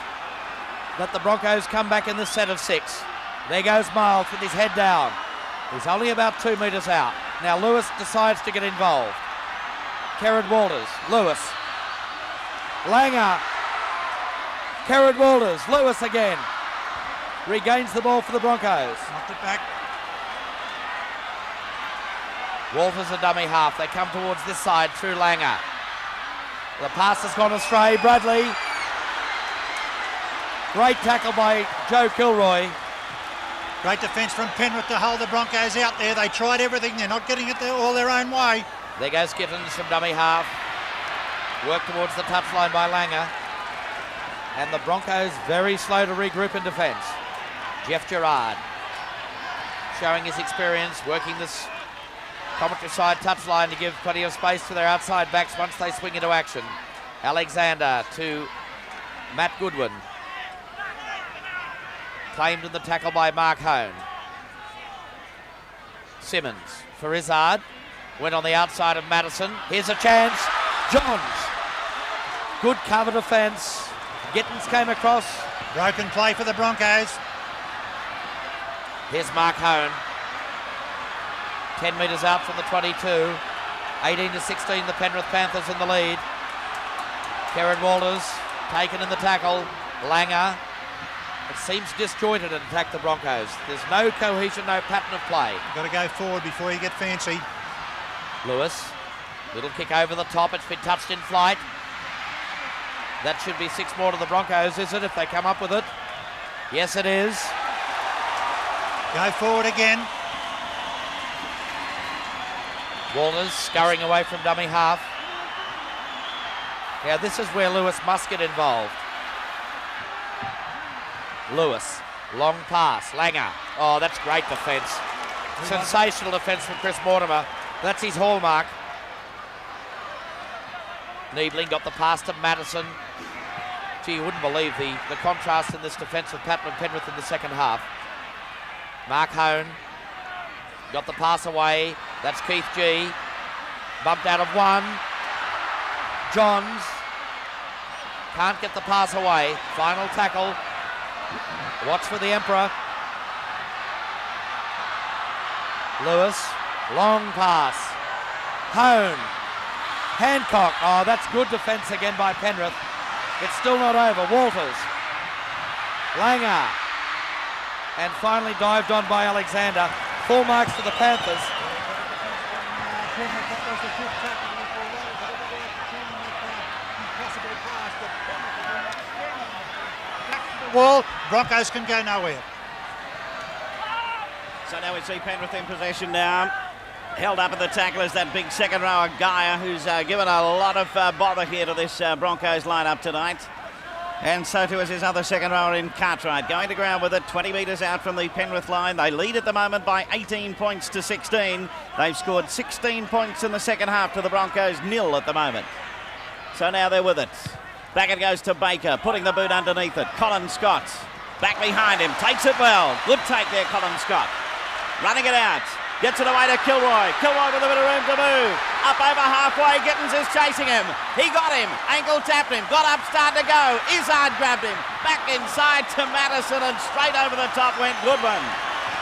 Speaker 2: that the Broncos come back in this set of 6. There goes Miles with his head down. He's only about 2 metres out. Now Lewis decides to get involved. Kerrod Walters, Lewis. Langer. Kerrod Walters, Lewis again. Regains the ball for the Broncos.
Speaker 3: Knocked it back.
Speaker 2: Walters a dummy half. They come towards this side through Langer. The pass has gone astray. Bradley. Great tackle by Joe Kilroy.
Speaker 3: Great defence from Penrith to hold the Broncos out there. They tried everything. They're not getting it all their own way.
Speaker 2: There goes Gittins from dummy half. Work towards the touchline by Langer. And the Broncos very slow to regroup in defence. Jeff Gerard showing his experience, working this commentary side touchline to give plenty of space to their outside backs once they swing into action. Alexander to Matt Goodwin. Claimed in the tackle by Mark Hone. Simmons for Izzard. Went on the outside of Madison. Here's a chance. Johns. Good cover defence. Gittins came across.
Speaker 3: Broken play for the Broncos.
Speaker 2: Here's Mark Hone. 10 metres out from the 22. 18-16, the Penrith Panthers in the lead. Kerrod Walters taken in the tackle. Langer. It seems disjointed in attack the Broncos. There's no cohesion, no pattern of play.
Speaker 3: Got to go forward before you get fancy.
Speaker 2: Lewis. Little kick over the top. It's been touched in flight. That should be 6 more to the Broncos, is it, if they come up with it? Yes, it is.
Speaker 3: Go forward again.
Speaker 2: Walters scurrying away from dummy half. Now this is where Lewis must get involved. Lewis, long pass, Langer. Oh, that's great defence. Sensational defence from Chris Mortimer. That's his hallmark. Niebling got the pass to Madison. Gee, you wouldn't believe the contrast in this defensive pattern of Penrith in the second half. Mark Hone got the pass away. That's Keith G. Bumped out of 1. Johns can't get the pass away. Final tackle. Watch for the Emperor. Lewis, long pass. Hone. Hancock. Oh, that's good defence again by Penrith. It's still not over. Walters. Langer. And finally dived on by Alexander. 4 marks for the Panthers.
Speaker 3: Wall. Broncos can go nowhere.
Speaker 1: So now we see Penrith in possession now. Held up at the tackle is that big second rower Gaia, who's given a lot of bother here to this Broncos lineup tonight. And so too is his other second rower in Cartwright. Going to ground with it, 20 metres out from the Penrith line. They lead at the moment by 18 points to 16. They've scored 16 points in the second half to the Broncos, 0 at the moment. So now they're with it. Back it goes to Baker, putting the boot underneath it. Colin Scott, back behind him, takes it well. Good take there, Colin Scott. Running it out. Gets it away to Kilroy. Kilroy with a bit of room to move. Up over halfway. Gittins is chasing him. He got him. Ankle tapped him. Got up, started to go. Izzard grabbed him. Back inside to Madison and straight over the top went Goodwin.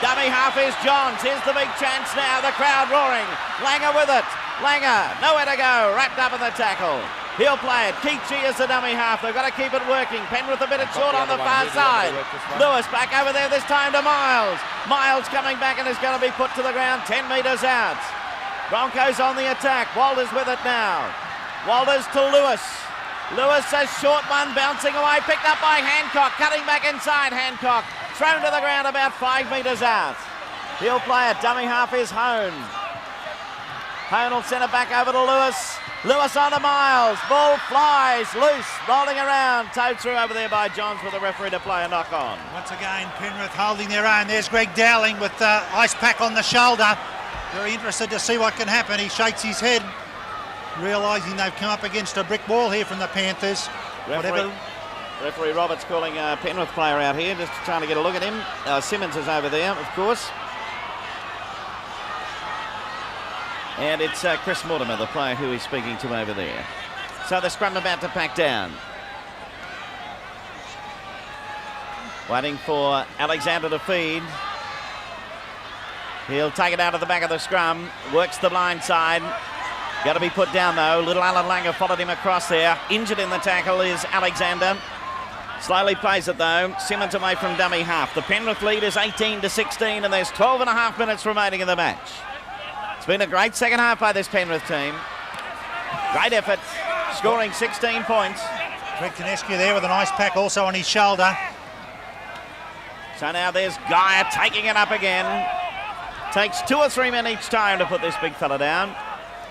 Speaker 1: Dummy half is Johns. Here's the big chance now. The crowd roaring. Langer with it. Langer. Nowhere to go. Wrapped up in the tackle. He'll play it. Keith G is the dummy half. They've got to keep it working. Penrith a bit short on the far side. Lewis back over there this time to Miles. Miles coming back and is going to be put to the ground 10 metres out. Broncos on the attack. Walters with it now. Walters to Lewis. Lewis, a short one, bouncing away, picked up by Hancock, cutting back inside Hancock. Thrown to the ground about 5 metres out. He'll play it. Dummy half is Hone. Hone will send it back over to Lewis. Lewis on to Miles. Ball flies loose, rolling around. Towed through over there by Johns with the referee to play a knock on.
Speaker 3: Once again, Penrith holding their own. There's Greg Dowling with the ice pack on the shoulder. Very interested to see what can happen. He shakes his head, realising they've come up against a brick wall here from the Panthers.
Speaker 1: Referee Roberts calling a Penrith player out here, just trying to get a look at him. Simmons is over there, of course. And it's Chris Mortimer, the player who he's speaking to over there. So the scrum about to pack down. Waiting for Alexander to feed. He'll take it out of the back of the scrum. Works the blind side. Got to be put down though. Little Alan Langer followed him across there. Injured in the tackle is Alexander. Slowly plays it though. Simmons away from dummy half. The Penrith lead is 18-16 and there's 12 and a half minutes remaining in the match. It's been a great second half by this Penrith team. Great effort, scoring 16 points.
Speaker 3: Greg Konescu there with an ice pack also on his shoulder.
Speaker 1: So now there's Geyer taking it up again. Takes 2 or 3 men each time to put this big fella down.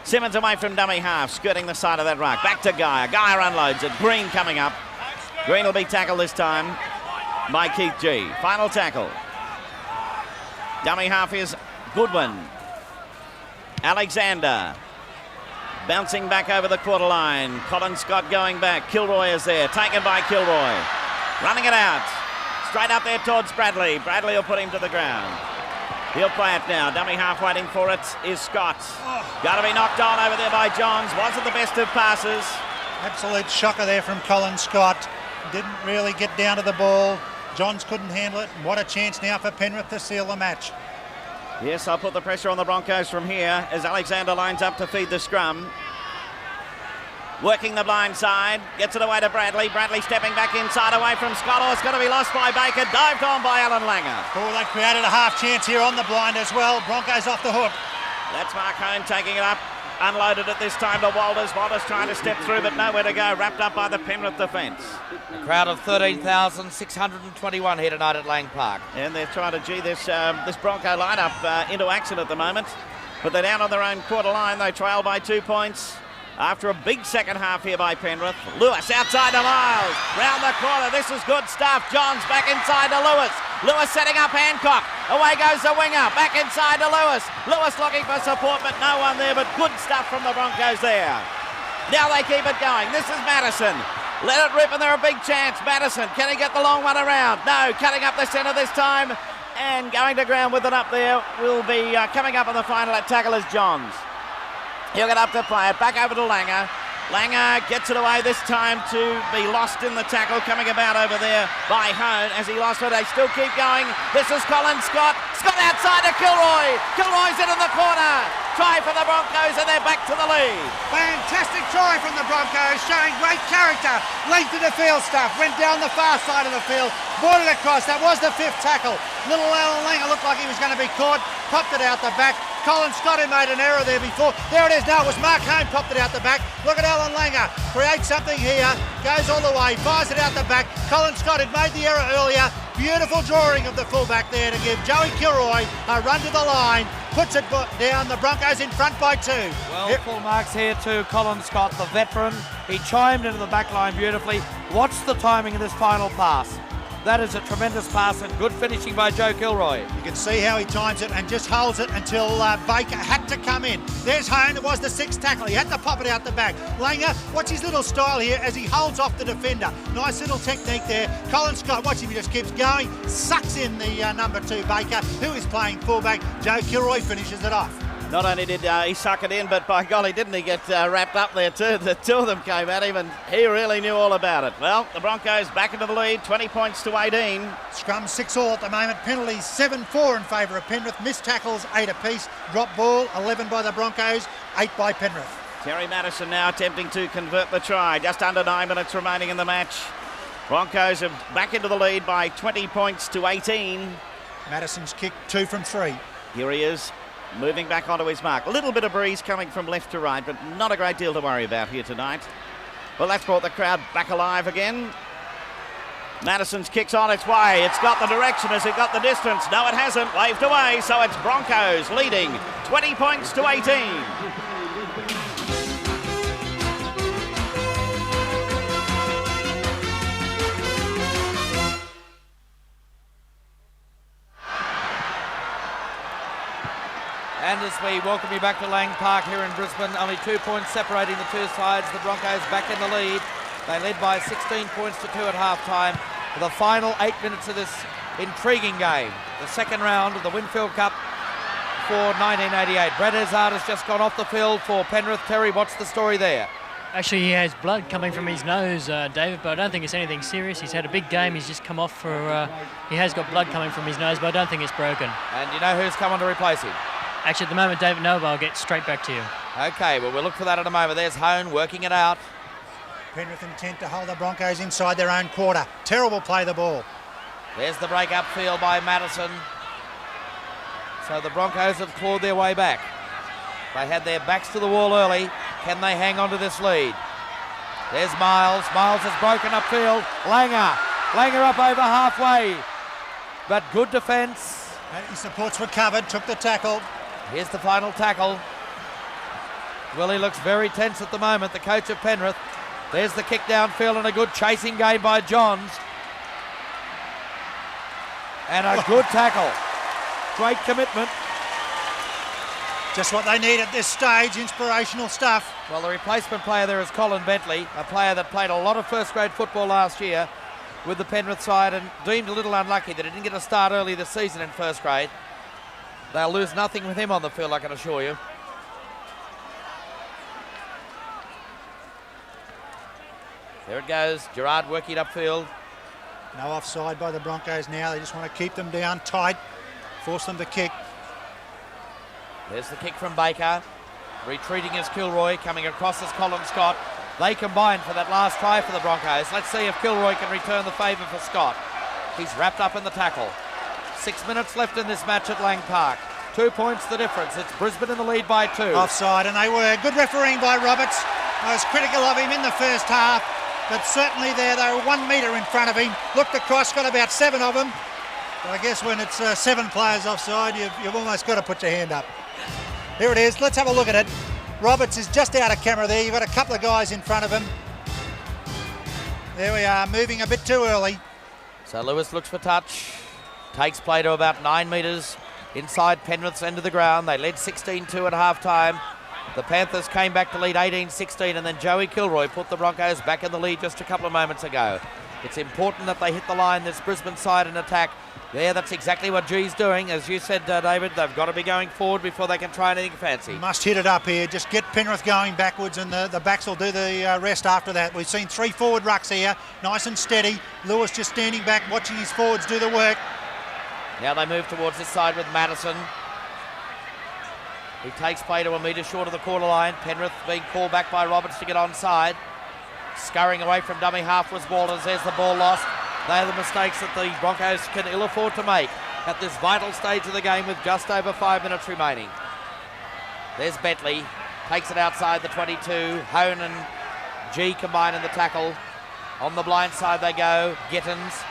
Speaker 1: Simmons away from dummy half, skirting the side of that ruck. Back to Geyer. Geyer unloads it. Green coming up. Green will be tackled this time by Keith G. Final tackle. Dummy half is Goodwin. Alexander bouncing back over the quarter line. Colin Scott going back. Kilroy is there. Taken by Kilroy. Running it out. Straight up there towards Bradley. Bradley will put him to the ground. He'll play it now. Dummy half waiting for it is Scott. Got to be knocked on over there by Johns. Wasn't the best of passes.
Speaker 3: Absolute shocker there from Colin Scott. Didn't really get down to the ball. Johns couldn't handle it. What a chance now for Penrith to seal the match.
Speaker 1: Yes, I'll put the pressure on the Broncos from here as Alexander lines up to feed the scrum. Working the blind side, gets it away to Bradley. Bradley stepping back inside away from Scott. Oh, it's going to be lost by Baker. Dived on by Alan Langer.
Speaker 3: Oh, they created a half chance here on the blind as well. Broncos off the hook.
Speaker 1: That's Mark Hone taking it up. Unloaded it this time to Walters. Walters trying to step through but nowhere to go. Wrapped up by the Penrith defence.
Speaker 2: A crowd of 13,621 here tonight at Lang Park.
Speaker 1: And they're trying to gee this Bronco lineup into action at the moment. But they're down on their own quarter line. They trail by 2 points. After a big second half here by Penrith. Lewis outside to Miles. Round the corner. This is good stuff. Johns back inside to Lewis. Lewis setting up Hancock. Away goes the winger. Back inside to Lewis. Lewis looking for support, but no one there. But good stuff from the Broncos there. Now they keep it going. This is Madison. Let it rip and they're a big chance. Madison, can he get the long one around? No, cutting up the centre this time. And going to ground with it up there will be coming up on the final tackle is Johns. He'll get up to play it. Back over to Langer. Langer gets it away this time to be lost in the tackle. Coming about over there by Hone as he lost it. They still keep going. This is Colin Scott. Scott outside to Kilroy. Kilroy's in the corner. Try for the Broncos and they're back to the lead.
Speaker 4: Fantastic try from the Broncos, showing great character. Length of the field stuff. Went down the far side of the field. Brought it across. That was the 5th tackle. Little Alan Langer looked like he was going to be caught. Popped it out the back. Colin Scott who made an error there before. There it is now. It was Mark Hone popped it out the back. Look at Alan Langer. Creates something here. Goes all the way. Fires it out the back. Colin Scott had made the error earlier. Beautiful drawing of the fullback there to give Joey Kilroy a run to the line. Puts it down. The Broncos in front by 2.
Speaker 2: Well, full marks here to Colin Scott, the veteran. He chimed into the back line beautifully. Watch the timing of this final pass. That is a tremendous pass and good finishing by Joe Kilroy.
Speaker 3: You can see how he times it and just holds it until Baker had to come in. There's Hone. It was the 6th tackle. He had to pop it out the back. Langer, watch his little style here as he holds off the defender. Nice little technique there. Colin Scott, watch him. He just keeps going. Sucks in the number 2 Baker, who is playing fullback. Joe Kilroy finishes it off.
Speaker 1: Not only did he suck it in, but by golly, didn't he get wrapped up there too? The 2 of them came at him and he really knew all about it. Well, the Broncos back into the lead, 20 points to 18.
Speaker 3: Scrum 6-all at the moment. Penalties 7-4 in favour of Penrith. Missed tackles 8 apiece. Drop ball 11 by the Broncos, 8 by Penrith.
Speaker 1: Terry Madison now attempting to convert the try. Just under 9 minutes remaining in the match. Broncos are back into the lead by 20 points to 18.
Speaker 3: Madison's kick 2 from 3.
Speaker 1: Here he is. Moving back onto his mark. A little bit of breeze coming from left to right, but not a great deal to worry about here tonight. Well, that's brought the crowd back alive again. Madison's kick's on its way. It's got the direction. Has it got the distance? No, it hasn't. Waved away. So it's Broncos leading 20 points to 18.
Speaker 2: And as we welcome you back to Lang Park here in Brisbane, only 2 points separating the two sides. The Broncos back in the lead. They led by 16 points to 2 at half-time. For the final 8 minutes of this intriguing game, the second round of the Winfield Cup for 1988. Brad Izzard has just gone off the field for Penrith. Terry, what's the story there?
Speaker 6: Actually, he has blood coming from his nose, David, but I don't think it's anything serious. He's had a big game. He's just come off for... he has got blood coming from his nose, but I don't think it's broken.
Speaker 2: And you know who's come on to replace him?
Speaker 6: Actually, at the moment, David Nova, I'll get straight back to you.
Speaker 2: Okay, well, we'll look for that in a moment. There's Hone working it out.
Speaker 3: Penrith intent to hold the Broncos inside their own quarter. Terrible play the ball.
Speaker 2: There's the break upfield by Madison. So the Broncos have clawed their way back. They had their backs to the wall early. Can they hang on to this lead? There's Miles. Miles has broken upfield. Langer up over halfway. But good defence.
Speaker 3: His supports were covered, took the tackle.
Speaker 2: Here's the final tackle. Willie looks very tense at the moment, the coach of Penrith. There's the kick downfield and a good chasing game by Johns. And a good tackle. Great commitment.
Speaker 3: Just what they need at this stage, inspirational stuff.
Speaker 2: Well, the replacement player there is Colin Bentley, a player that played a lot of first-grade football last year with the Penrith side and deemed a little unlucky that he didn't get a start early this season in first grade. They'll lose nothing with him on the field, I can assure you. There it goes, Gerard working upfield.
Speaker 3: No offside by the Broncos now. They just want to keep them down tight, force them to kick.
Speaker 2: There's the kick from Baker. Retreating is Kilroy, coming across as Colin Scott. They combined for that last try for the Broncos. Let's see if Kilroy can return the favour for Scott. He's wrapped up in the tackle. 6 minutes left in this match at Lang Park. 2 points the difference. It's Brisbane in the lead by 2.
Speaker 3: Offside, and they were. Good refereeing by Roberts. I was critical of him in the first half, but certainly there they were 1 metre in front of him. Looked across, got about 7 of them. But I guess when it's 7 players offside, you've almost got to put your hand up. Here it is. Let's have a look at it. Roberts is just out of camera there. You've got a couple of guys in front of him. There we are, moving a bit too early.
Speaker 2: So Lewis looks for touch. Takes play to about 9 metres inside Penrith's end of the ground. They led 16-2 at half-time. The Panthers came back to lead 18-16, and then Joey Kilroy put the Broncos back in the lead just a couple of moments ago. It's important that they hit the line, this Brisbane side, in attack. There, that's exactly what G's doing. As you said, David, they've got to be going forward before they can try anything fancy.
Speaker 3: Must hit it up here. Just get Penrith going backwards, and the backs will do the rest after that. We've seen 3 forward rucks here, nice and steady. Lewis just standing back, watching his forwards do the work.
Speaker 2: Now they move towards this side with Madison. He takes play to a metre short of the quarter line. Penrith being called back by Roberts to get onside. Scurrying away from dummy half was Walters. There's the ball lost. They are the mistakes that the Broncos can ill afford to make at this vital stage of the game with just over 5 minutes remaining. There's Bentley. Takes it outside the 22. Hone and G combine in the tackle. On the blind side they go. Gittins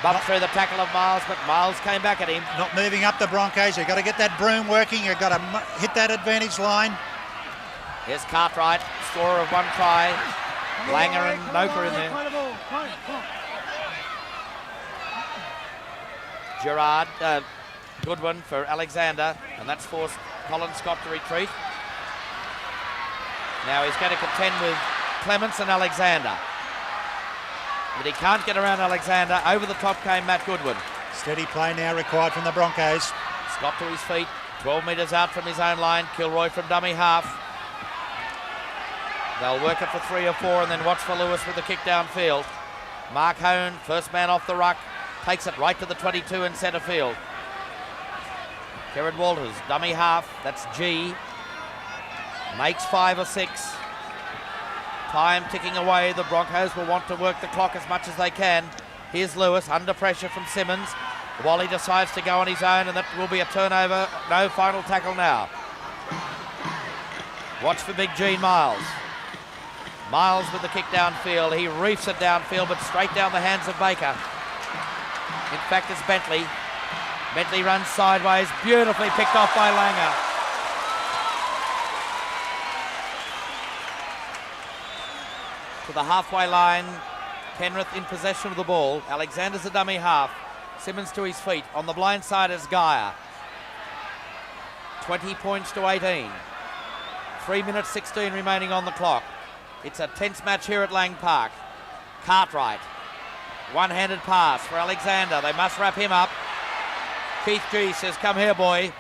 Speaker 2: bumped through the tackle of Miles, but Miles came back at him.
Speaker 3: Not moving up the Broncos. You've got to get that broom working. You've got to hit that advantage line.
Speaker 2: Here's Cartwright, scorer of 1 try. Langer and Noka in there. Gerard, good one for Alexander, and that's forced Colin Scott to retreat. Now he's going to contend with Clements and Alexander. But he can't get around Alexander. Over the top came Matt Goodwin.
Speaker 3: Steady play now required from the Broncos.
Speaker 2: Scott to his feet, 12 metres out from his own line. Kilroy from dummy half. They'll work it for 3 or 4 and then watch for Lewis with the kick downfield. Mark Hone, first man off the ruck, takes it right to the 22 in centre field. Kerrod Walters, dummy half, that's G. Makes 5 or 6. Time ticking away. The Broncos will want to work the clock as much as they can. Here's Lewis under pressure from Simmons. Wally decides to go on his own, and that will be a turnover. No final tackle now. Watch for Big Gene Miles. Miles with the kick downfield. He reefs it downfield, but straight down the hands of Baker. In fact, it's Bentley. Bentley runs sideways, beautifully picked off by Langer. To the halfway line, Penrith in possession of the ball. Alexander's a dummy half. Simmons to his feet. On the blind side is Geyer. 20 points to 18. 3 minutes 16 remaining on the clock. It's a tense match here at Lang Park. Cartwright. One-handed pass for Alexander. They must wrap him up. Keith G says, come here, boy.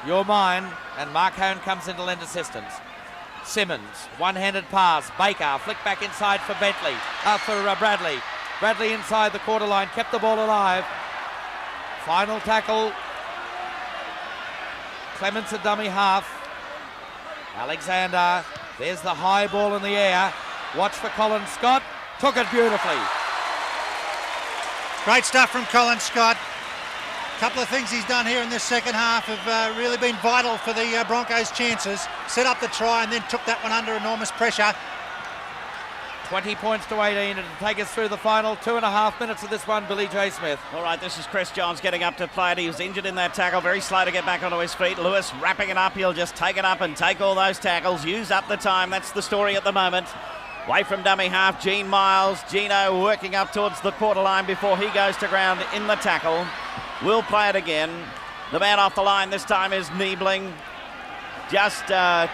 Speaker 2: You're mine. And Mark Hone comes in to lend assistance. Simmons, one-handed pass. Baker, flick back inside for Bentley. For Bradley. Bradley inside the quarter line, kept the ball alive. Final tackle. Clements a dummy half. Alexander, there's the high ball in the air. Watch for Colin Scott. Took it beautifully.
Speaker 3: Great stuff from Colin Scott. A couple of things he's done here in this second half have really been vital for the Broncos' chances. Set up the try and then took that one under enormous pressure.
Speaker 2: 20 points to 18. It'll take us through the final 2.5 minutes of this one, Billy J. Smith.
Speaker 1: All right, this is Chris Johns getting up to play it. He was injured in that tackle, very slow to get back onto his feet. Lewis wrapping it up. He'll just take it up and take all those tackles, use up the time. That's the story at the moment. Away from dummy half, Gene Miles. Gino working up towards the quarter line before he goes to ground in the tackle. We'll play it again. The man off the line this time is Niebling. Just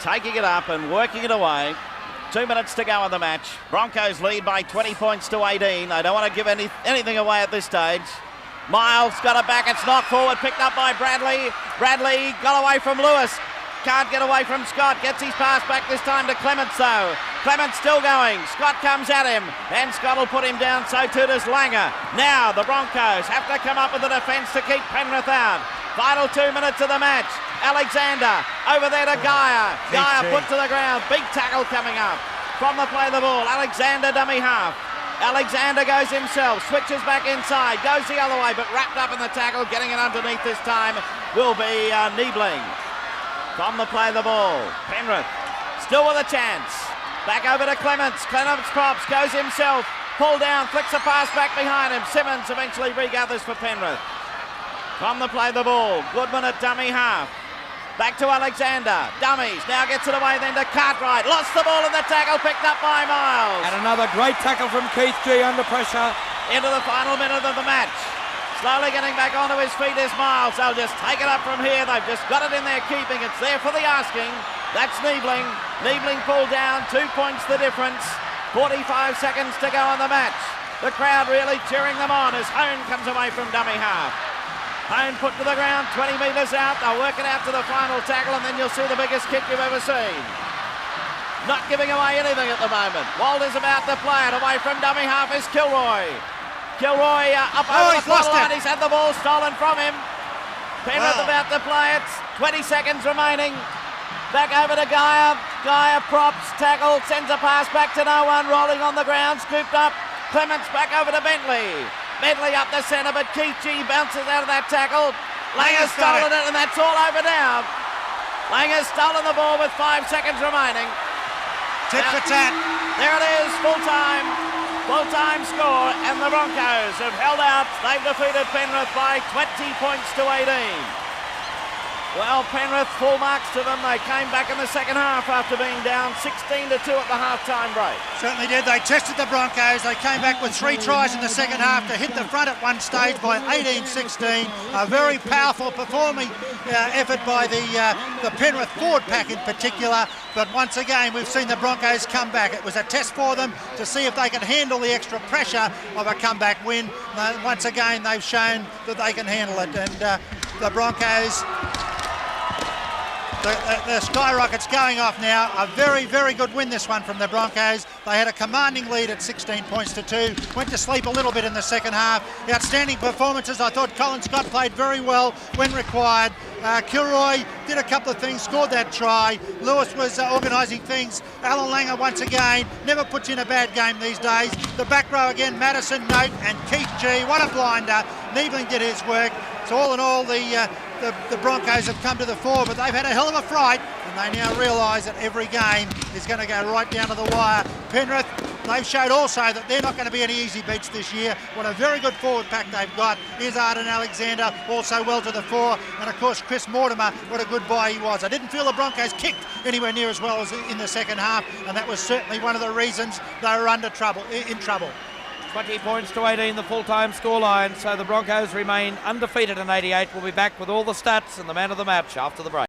Speaker 1: taking it up and working it away. 2 minutes to go in the match. Broncos lead by 20 points to 18. They don't want to give anything away at this stage. Miles got it back. It's knocked forward, picked up by Bradley. Bradley got away from Lewis. Can't get away from Scott. Gets his pass back this time to Clements though. Clements still going. Scott comes at him. And Scott will put him down. So too does Langer. Now the Broncos have to come up with a defence to keep Penrith out. Final 2 minutes of the match. Alexander over there to Geyer. Geyer put to the ground. Big tackle coming up. From the play the ball. Alexander dummy half. Alexander goes himself. Switches back inside. Goes the other way but wrapped up in the tackle. Getting it underneath this time will be Niebling. From the play the ball. Penrith still with a chance. Back over to Clements. Clements props. Goes himself. Pull down. Flicks a pass back behind him. Simmons eventually regathers for Penrith. From the play the ball. Goodman at dummy half. Back to Alexander. Dummies. Now gets it away then to Cartwright. Lost the ball in the tackle. Picked up by Miles.
Speaker 5: And another great tackle from Keith G under pressure.
Speaker 1: Into the final minute of the match. Slowly getting back onto his feet is Miles. They'll just take it up from here. They've just got it in their keeping. It's there for the asking. That's Niebling. Niebling pulled down. 2 points the difference. 45 seconds to go in the match. The crowd really cheering them on as Hone comes away from dummy half. Hone put to the ground, 20 metres out. They'll work it out to the final tackle and then you'll see the biggest kick you've ever seen. Not giving away anything at the moment. Walter's about to play it. Away from dummy half is Kilroy. Kilroy up over the quarter line. He's had the ball stolen from him. Penrith about to play it. 20 seconds remaining. Back over to Geyer. Geyer props, tackle, sends a pass back to no one. Rolling on the ground, scooped up. Clements back over to Bentley. Bentley up the centre, but Keith G bounces out of that tackle. Langer's stolen it, and that's all over now. Langer's stolen the ball with 5 seconds remaining.
Speaker 3: Tit for tat.
Speaker 1: There it is, full-time score, and the Broncos have held out. They've defeated Penrith by 20 points to 18. Well, Penrith, full marks to them. They came back in the second half after being down 16-2 at the half-time break.
Speaker 3: Certainly did. They tested the Broncos. They came back with 3 tries in the second half to hit the front at one stage by 18-16. A very powerful performing effort by the Penrith forward pack in particular. But once again, we've seen the Broncos come back. It was a test for them to see if they can handle the extra pressure of a comeback win. Once again, they've shown that they can handle it. And the Broncos... The skyrocket's going off now. A very, very good win, this one from the Broncos. They had a commanding lead at 16 points to 2. Went to sleep a little bit in the second half. Outstanding performances. I thought Colin Scott played very well when required. Kilroy did a couple of things, scored that try. Lewis was organising things. Alan Langer once again never puts in a bad game these days. The back row again, Madison, Note and Keith G. What a blinder. Niebling did his work. So all in all, the Broncos have come to the fore, but they've had a hell of a fright, and and they now realise that every game is going to go right down to the wire. Penrith, they've showed also that they're not going to be any easy beats this year. What a very good forward pack they've got. Izzard and Alexander also well to the fore, and of course Chris Mortimer, what a good buy he was. I didn't feel the Broncos kicked anywhere near as well as in the second half, and that was certainly one of the reasons they were in trouble.
Speaker 2: 20 points to 18, the full-time scoreline. So the Broncos remain undefeated in 88. We'll be back with all the stats and the man of the match after the break.